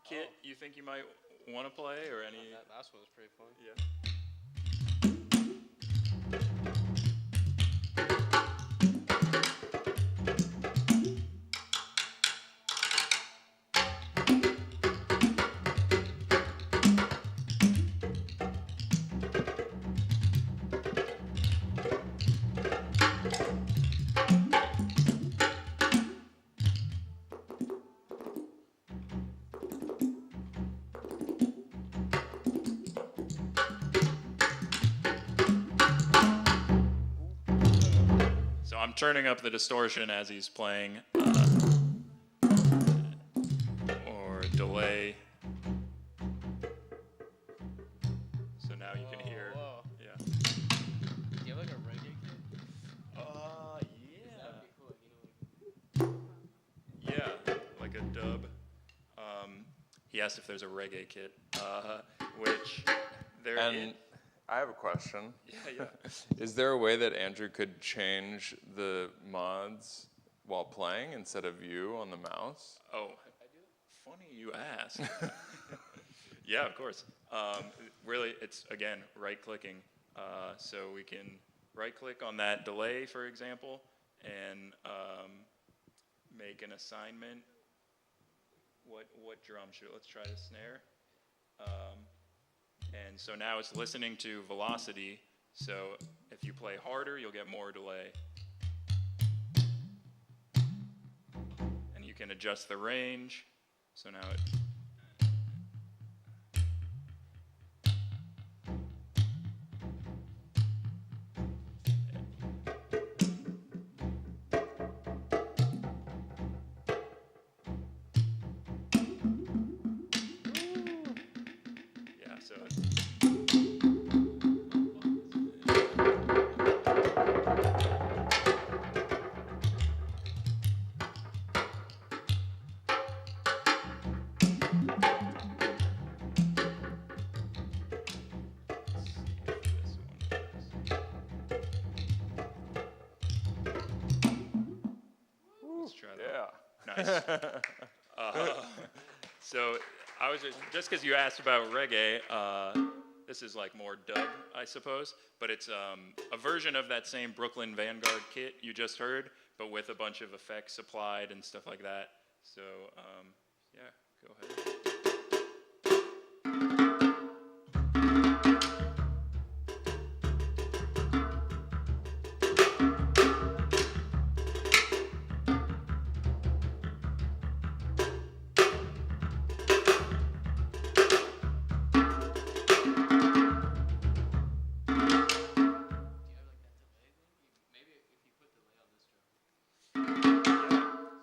kit you think you might want to play, or any? That last one was pretty fun. Yeah. I'm turning up the distortion as he's playing, or delay. So now you can hear. Whoa. Yeah. Do you have like a reggae kit? Yeah. That'd be cool. Yeah, like a dub. He asked if there's a reggae kit, which there And I have a question. Yeah. Is there a way that Andrew could change the mods while playing instead of you on the mouse? Oh, funny you ask. Yeah, of course. Really, it's, again, right-clicking. So we can right-click on that delay, for example, and make an assignment. What drum should, let's try the snare. And so now it's listening to velocity. So if you play harder, you'll get more delay. And you can adjust the range. So now it... Yeah, so let's try that. Yeah. Nice. So I was just because you asked about reggae, this is like more dub, I suppose, but it's a version of that same Brooklyn Vanguard kit you just heard, but with a bunch of effects applied and stuff like that. So yeah, go ahead.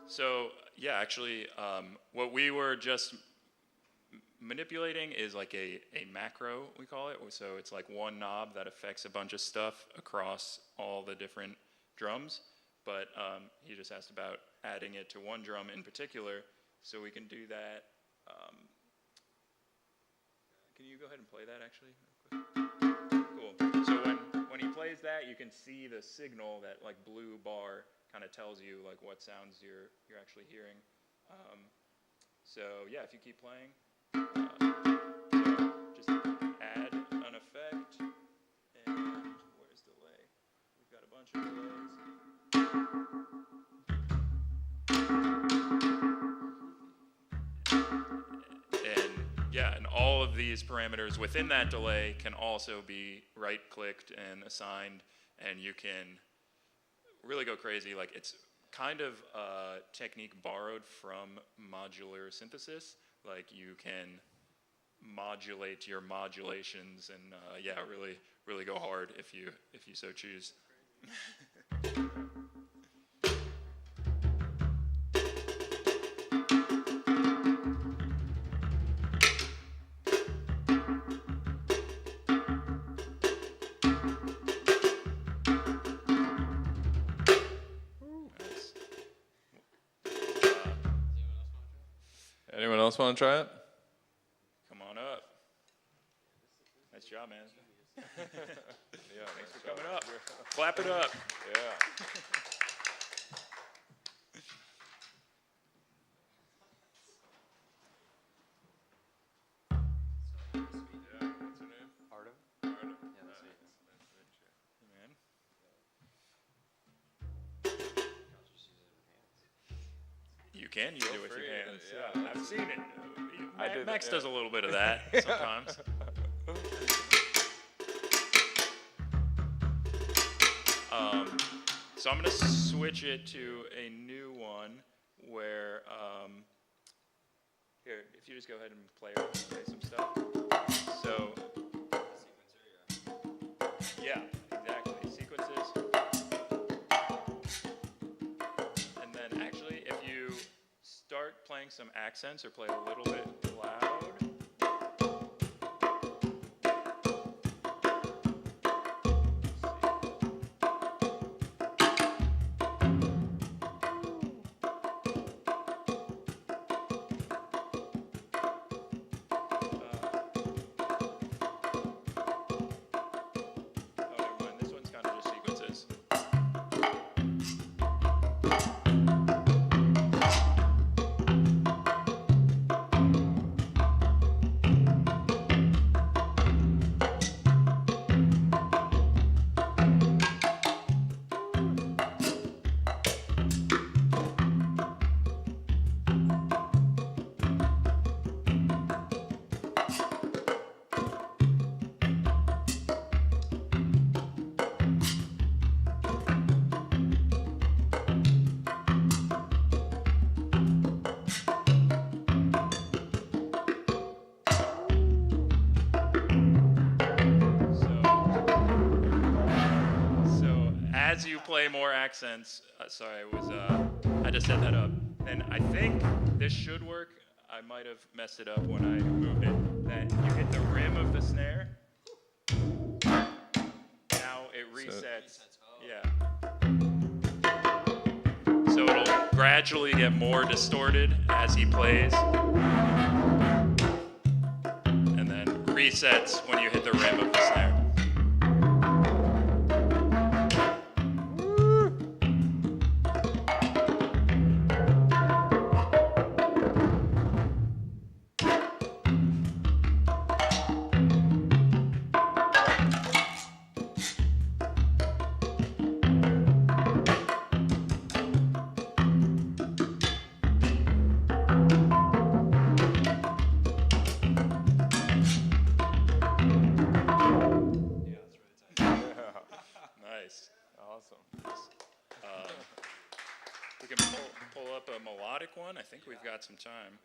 So yeah, actually, what we were just manipulating is like a macro, we call it. So it's like one knob that affects a bunch of stuff across all the different drums. But he just asked about adding it to one drum in particular, so we can do that. Can you go ahead and play that actually? Cool. So when he plays that, you can see the signal, that like blue bar kind of tells you like what sounds you're actually hearing. So yeah, if you keep playing, so just add an effect, and where's delay? We've got a bunch of delays. And yeah, and all of these parameters within that delay can also be right-clicked and assigned, and you can really go crazy. Like, it's kind of a technique borrowed from modular synthesis. Like, you can modulate your modulations and yeah, really go hard if you so choose. Anyone else want to try it? Come on up. Nice job, man. Yeah, Thanks for coming up. Clap it up. Yeah. Artem? Man. You can use it with your hands. yeah. I've seen it. I did, Max yeah. does a little bit of that sometimes. So I'm going to switch it to a new one where, here, if you just go ahead and play some stuff. So, yeah, exactly, sequences. And then actually, if you start playing some accents or play a little bit loud, as you play more accents, sorry, I was had to set that up. And I think this should work. I might have messed it up when I moved it. That you hit the rim of the snare. Now it resets. Yeah. So it'll gradually get more distorted as he plays. And then resets when you hit the rim of the snare. Nice. Awesome. We can pull up a melodic one. I think we've got some time.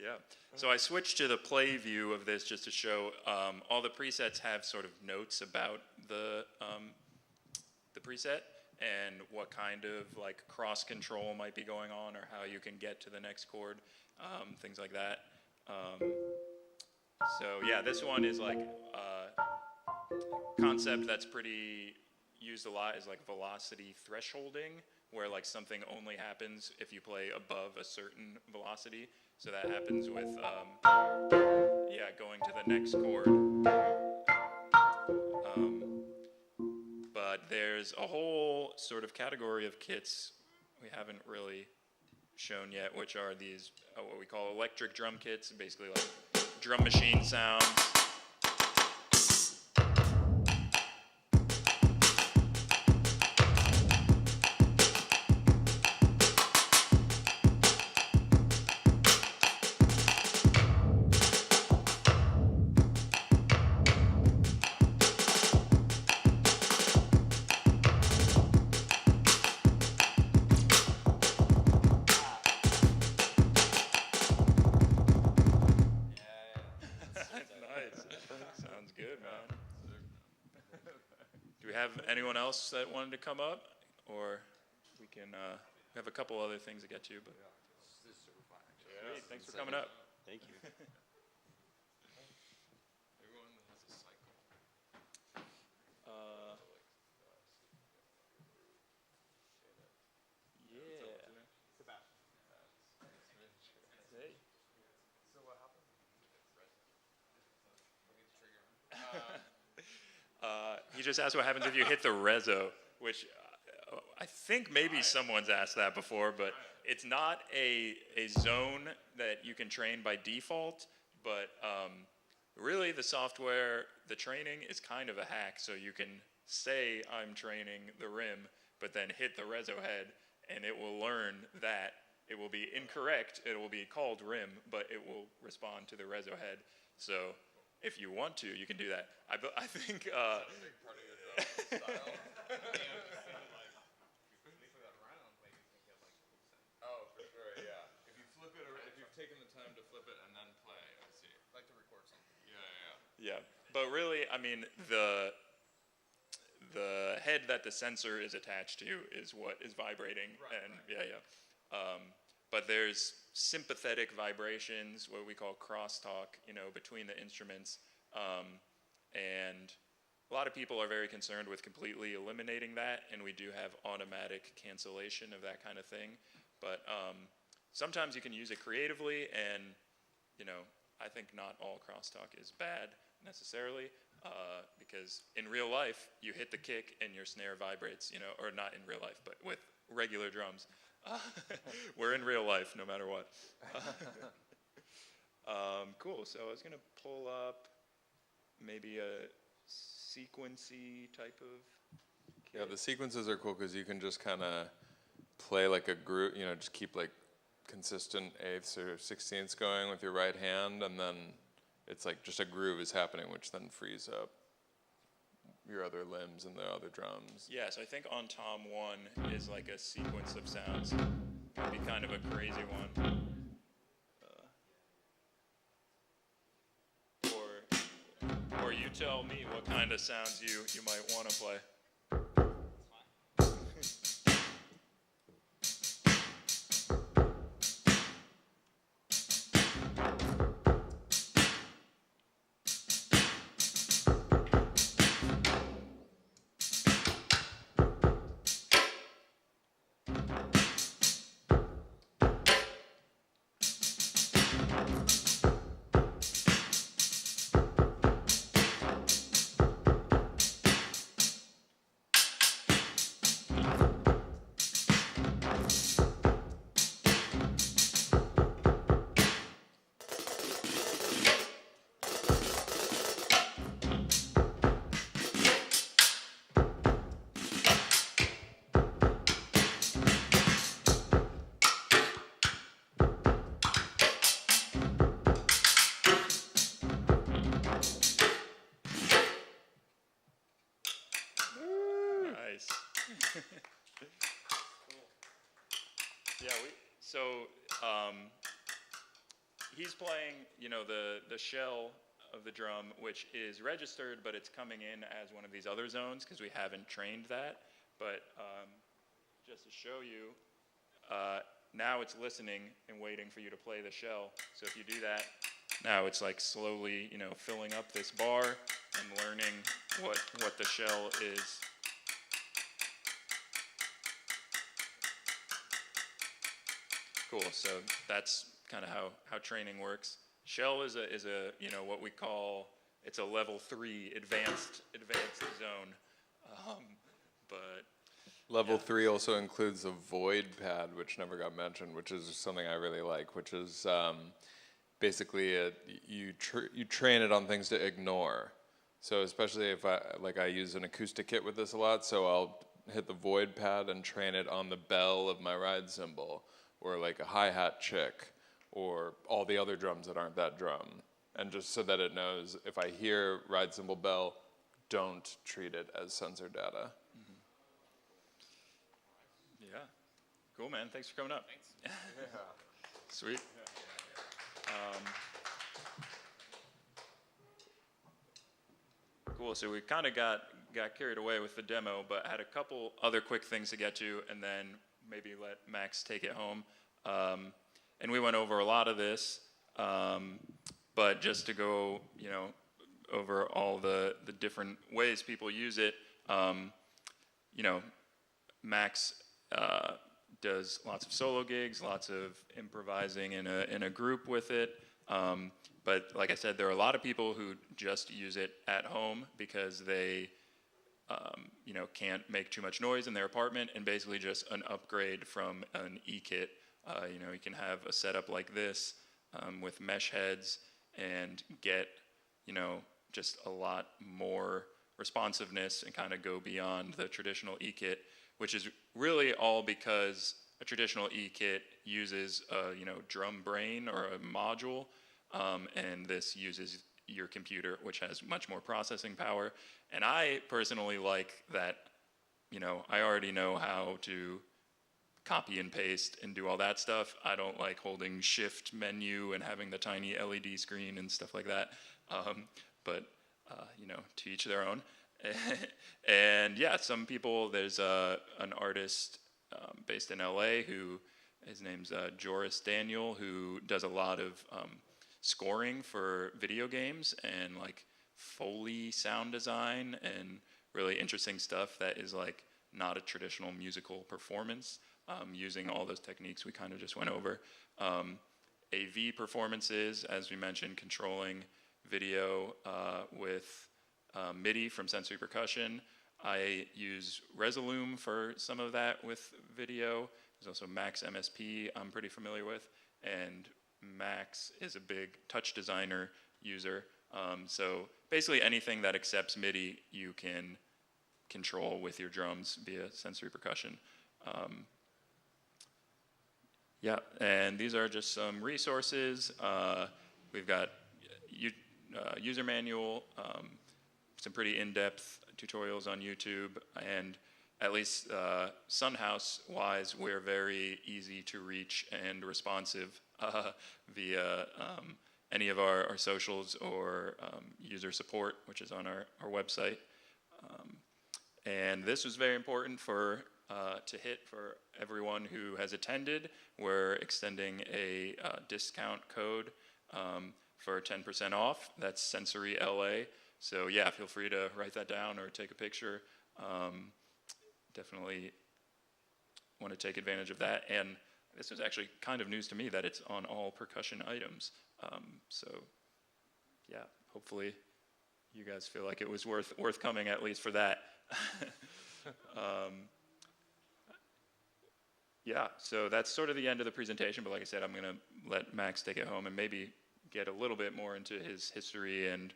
Yeah. So I switched to the play view of this just to show all the presets have sort of notes about the preset and what kind of like cross control might be going on or how you can get to the next chord, things like that. So yeah, this one is like concept that's pretty used a lot is like velocity thresholding, where like something only happens if you play above a certain velocity. So that happens with, going to the next chord. But there's a whole sort of category of kits we haven't really shown yet, which are these, what we call electric drum kits, basically like drum machine sounds. Anyone else that wanted to come up, or we can we have a couple other things to get to. But This is super fun, actually. Great, thanks for coming up. Thank you. Everyone has a cycle. Hey. So what happened? He just asked what happens if you hit the reso, which I think maybe someone's asked that before, but it's not a zone that you can train by default, but really the software, the training is kind of a hack, so you can say I'm training the rim, but then hit the reso head, and it will learn that. It will be incorrect, it will be called rim, but it will respond to the reso head. So If you want to, you can do that. I think. Part of your drum style. Oh, for sure, yeah. If you flip it, or if you've taken the time to flip it and then play, I see. Like to record something. Yeah. Yeah, but really, I mean, the head that the sensor is attached to is what is vibrating, and yeah. But there's sympathetic vibrations, what we call crosstalk, between the instruments, and a lot of people are very concerned with completely eliminating that, and we do have automatic cancellation of that kind of thing. But sometimes you can use it creatively, and I think not all crosstalk is bad necessarily, because in real life you hit the kick and your snare vibrates, or not in real life, but with regular drums. We're in real life no matter what. Cool, so I was gonna pull up maybe a sequency type of kit. Yeah, the sequences are cool because you can just kind of play like a groove, just keep like consistent eighths or sixteenths going with your right hand, and then it's like just a groove is happening, which then frees up your other limbs and the other drums. Yeah, so I think on Tom 1 is like a sequence of sounds. Could be kind of a crazy one. Or you tell me what kind of sounds you might want to play. Nice. Yeah, he's playing, the shell of the drum, which is registered, but it's coming in as one of these other zones because we haven't trained that. But just to show you, now it's listening and waiting for you to play the shell. So if you do that, now it's like slowly, filling up this bar and learning what the shell is. Cool. So that's kind of how training works. Shell is a what we call, it's a level 3 advanced zone, but Level 3 also includes a void pad, which never got mentioned, which is something I really like, which is basically you train it on things to ignore. So especially if I use an acoustic kit with this a lot, so I'll hit the void pad and train it on the bell of my ride cymbal, or like a hi-hat chick, or all the other drums that aren't that drum. And just so that it knows, if I hear ride cymbal bell, don't treat it as sensor data. Mm-hmm. Yeah. Cool, man. Thanks for coming up. Thanks. Yeah. Sweet. Cool. So we kind of got carried away with the demo, but had a couple other quick things to get to, and then maybe let Max take it home. And we went over a lot of this, but just to go, over all the different ways people use it, Max does lots of solo gigs, lots of improvising in a group with it. But like I said, there are a lot of people who just use it at home because they can't make too much noise in their apartment, and basically just an upgrade from an E-kit. You can have a setup like this with mesh heads and get, just a lot more responsiveness and kind of go beyond the traditional E-kit, which is really all because a traditional E-kit uses a, drum brain or a module, and this uses your computer, which has much more processing power. And I personally like that, I already know how to copy and paste and do all that stuff. I don't like holding shift menu and having the tiny LED screen and stuff like that. But to each their own. And yeah, some people, there's an artist based in LA who, his name's Joris Daniel, who does a lot of scoring for video games and like Foley sound design and really interesting stuff that is like not a traditional musical performance, using all those techniques we kind of just went over. AV performances, as we mentioned, controlling video with MIDI from Sensory Percussion. I use Resolume for some of that with video. There's also Max MSP I'm pretty familiar with, and Max is a big touch designer user. So basically anything that accepts MIDI you can control with your drums via Sensory Percussion. Yeah, and these are just some resources. We've got user manual, some pretty in-depth tutorials on YouTube, and at least Sunhouse-wise, we're very easy to reach and responsive via any of our socials or user support, which is on our website. And this was very important to hit for everyone who has attended. We're extending a discount code for 10% off. That's Sensory LA. So yeah, feel free to write that down or take a picture. Definitely want to take advantage of that. And this was actually kind of news to me that it's on all percussion items. So yeah, hopefully you guys feel like it was worth coming at least for that. Yeah, so that's sort of the end of the presentation, but like I said, I'm going to let Max take it home and maybe get a little bit more into his history, and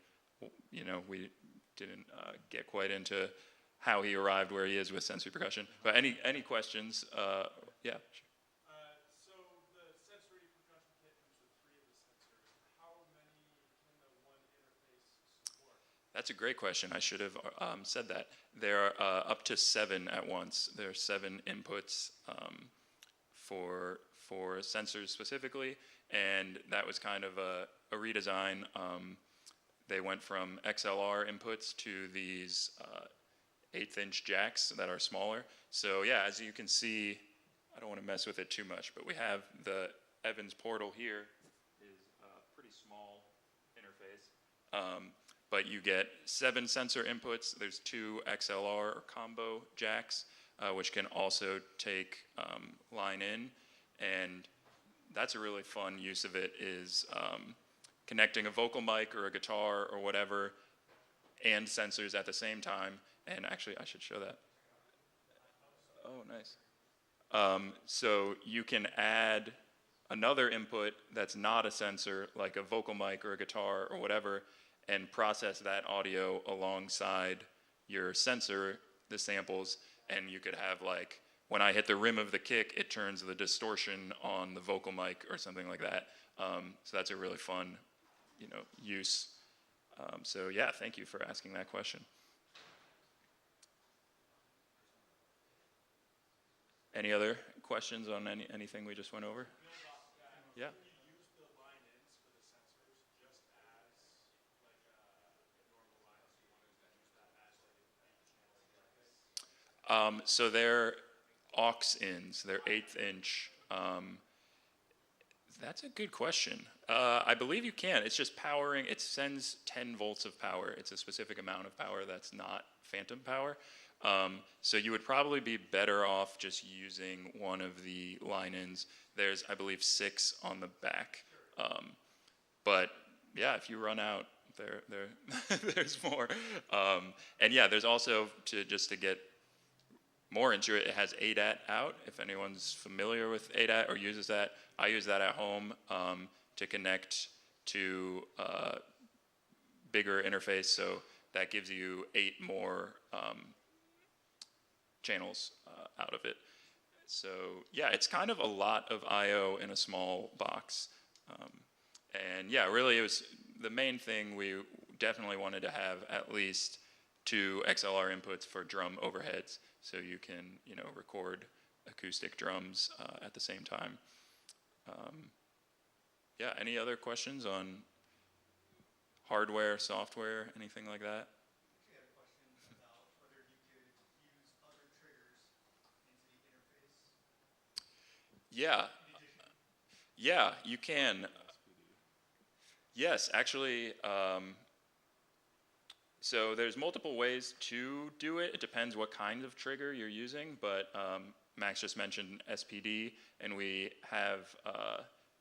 we didn't get quite into how he arrived where he is with sensory percussion. But any questions? Yeah. So the sensory percussion kit comes with 3 of the sensors. How many can the one interface support? That's a great question. I should have said that. There are up to 7 at once. There are 7 inputs for sensors specifically, and that was kind of a redesign. They went from XLR inputs to these 1/8" jacks that are smaller. So yeah, as you can see, I don't want to mess with it too much, but we have the EVANS portal here is a pretty small interface. But you get 7 sensor inputs. There's 2 XLR or combo jacks, which can also take line in. And that's a really fun use of it, is connecting a vocal mic or a guitar or whatever and sensors at the same time. And actually, I should show that. Oh, nice. So you can add another input that's not a sensor, like a vocal mic or a guitar or whatever, and process that audio alongside your sensor, the samples, and you could have like, when I hit the rim of the kick, it turns the distortion on the vocal mic or something like that. So that's a really fun, use. So yeah, thank you for asking that question. Any other questions on anything we just went over? Yeah. Can you use the line-ins for the sensors just as like a normal line? So you want to use that as like a channel interface? So they're aux-ins, they're 1/8". That's a good question. I believe you can. It's just powering. It sends 10 volts of power. It's a specific amount of power that's not phantom power. So you would probably be better off just using one of the line-ins. There's, I believe, 6 on the back. But yeah, if you run out, there's more. And yeah, there's also, to get more into it, it has ADAT out. If anyone's familiar with ADAT or uses that, I use that at home to connect to a bigger interface. So that gives you 8 more channels out of it. So yeah, it's kind of a lot of I/O in a small box. And yeah, really it was the main thing, we definitely wanted to have at least 2 XLR inputs for drum overheads, so you can, record acoustic drums at the same time. Yeah, any other questions on hardware, software, anything like that? We had a question about whether you could use other triggers into the interface. Yeah. Yeah, you can. Yes, actually, so there's multiple ways to do it. It depends what kind of trigger you're using, but Max just mentioned SPD, and we have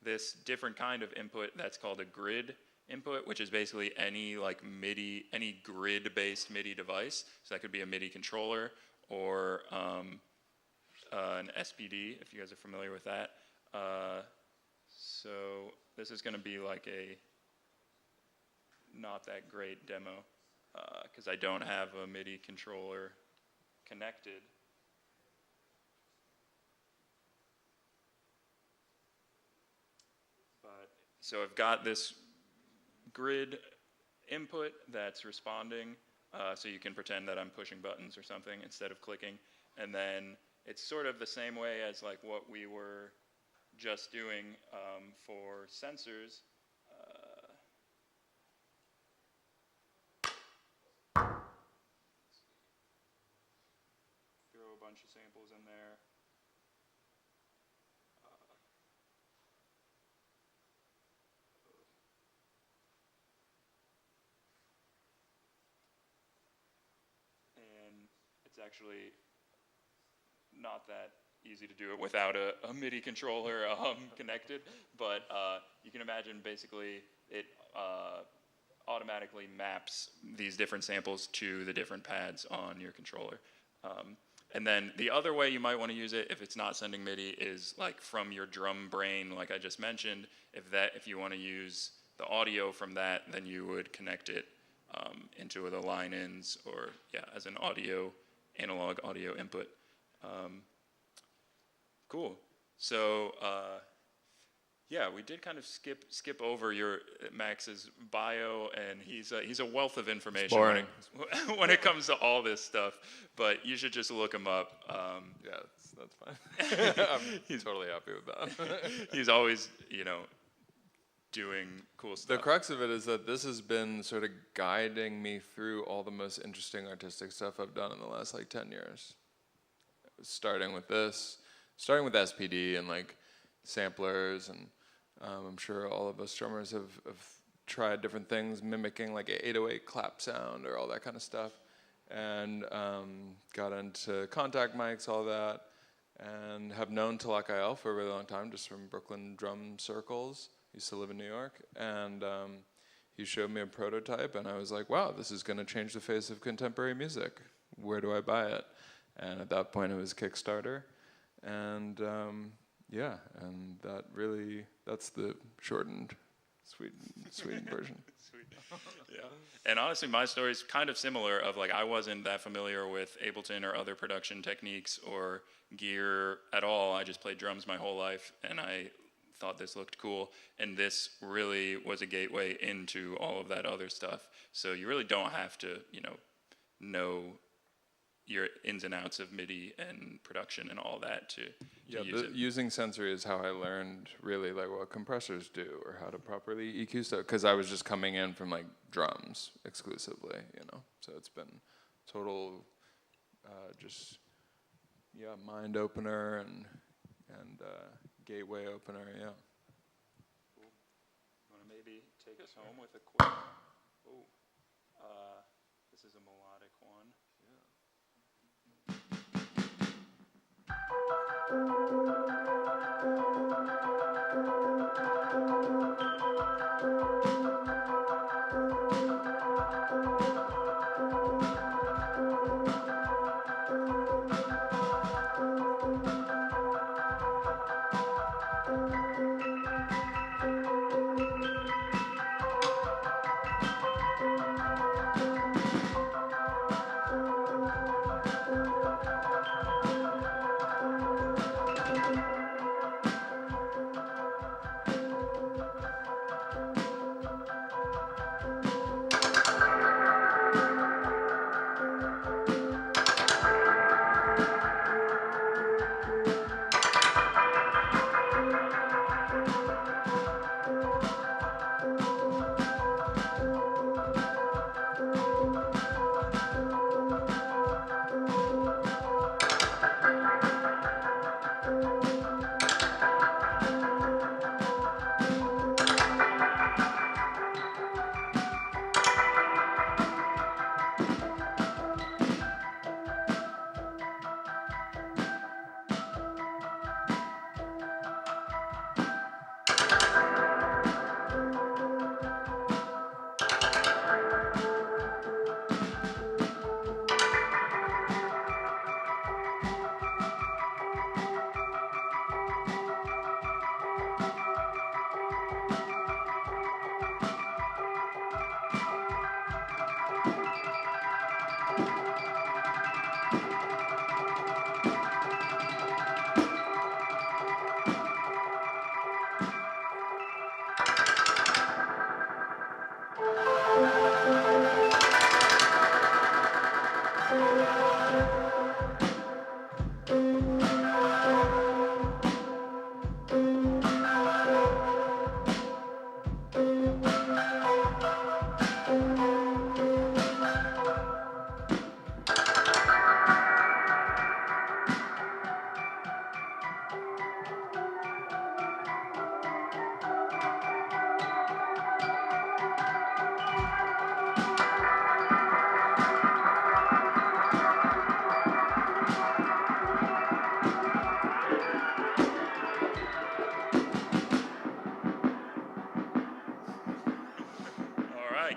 this different kind of input that's called a grid input, which is basically any MIDI, any grid-based MIDI device. So that could be a MIDI controller or an SPD, if you guys are familiar with that. So this is going to be like a not that great demo because I don't have a MIDI controller connected. But so I've got this grid input that's responding, so you can pretend that I'm pushing buttons or something instead of clicking. And then it's sort of the same way as like what we were just doing for sensors. Throw a bunch of samples in there. And it's actually not that easy to do it without a MIDI controller connected, but you can imagine basically it automatically maps these different samples to the different pads on your controller. And then the other way you might want to use it if it's not sending MIDI is like from your drum brain, like I just mentioned. If you want to use the audio from that, then you would connect it into the line-ins or as an analog audio input. Cool. So we did kind of skip over your Max's bio, and he's a wealth of information when it comes to all this stuff. But you should just look him up. Yeah, that's fine. I'm totally happy with that. He's always, doing cool stuff. The crux of it is that this has been sort of guiding me through all the most interesting artistic stuff I've done in the last 10 years. Starting with SPD and samplers, and I'm sure all of us drummers have tried different things, mimicking like an 808 clap sound or all that kind of stuff, and got into contact mics, all that, and have known Talakael for a really long time, just from Brooklyn drum circles. Used to live in New York, and he showed me a prototype, and I was like, wow, this is going to change the face of contemporary music. Where do I buy it? And at that point, it was Kickstarter. And and that's the shortened, sweetened version. Sweet. Yeah. And honestly, my story is kind of similar of I wasn't that familiar with Ableton or other production techniques or gear at all. I just played drums my whole life, and I thought this looked cool. And this really was a gateway into all of that other stuff. So you really don't have to, know your ins and outs of MIDI and production and all that to use it. Using sensory is how I learned really what compressors do or how to properly EQ stuff, because I was just coming in from drums exclusively, So it's been total mind opener and gateway opener, yeah. Cool. You want to maybe take us home with a quick, this is a melodic one.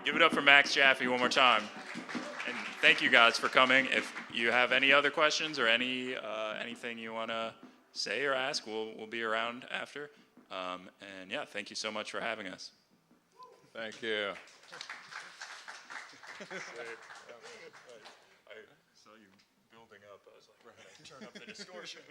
Give it up for Max Jaffe one more time. And thank you guys for coming. If you have any other questions or anything you want to say or ask, we'll be around after. And yeah, thank you so much for having us. Thank you. I saw you building up. I was like, right, turn up the distortion.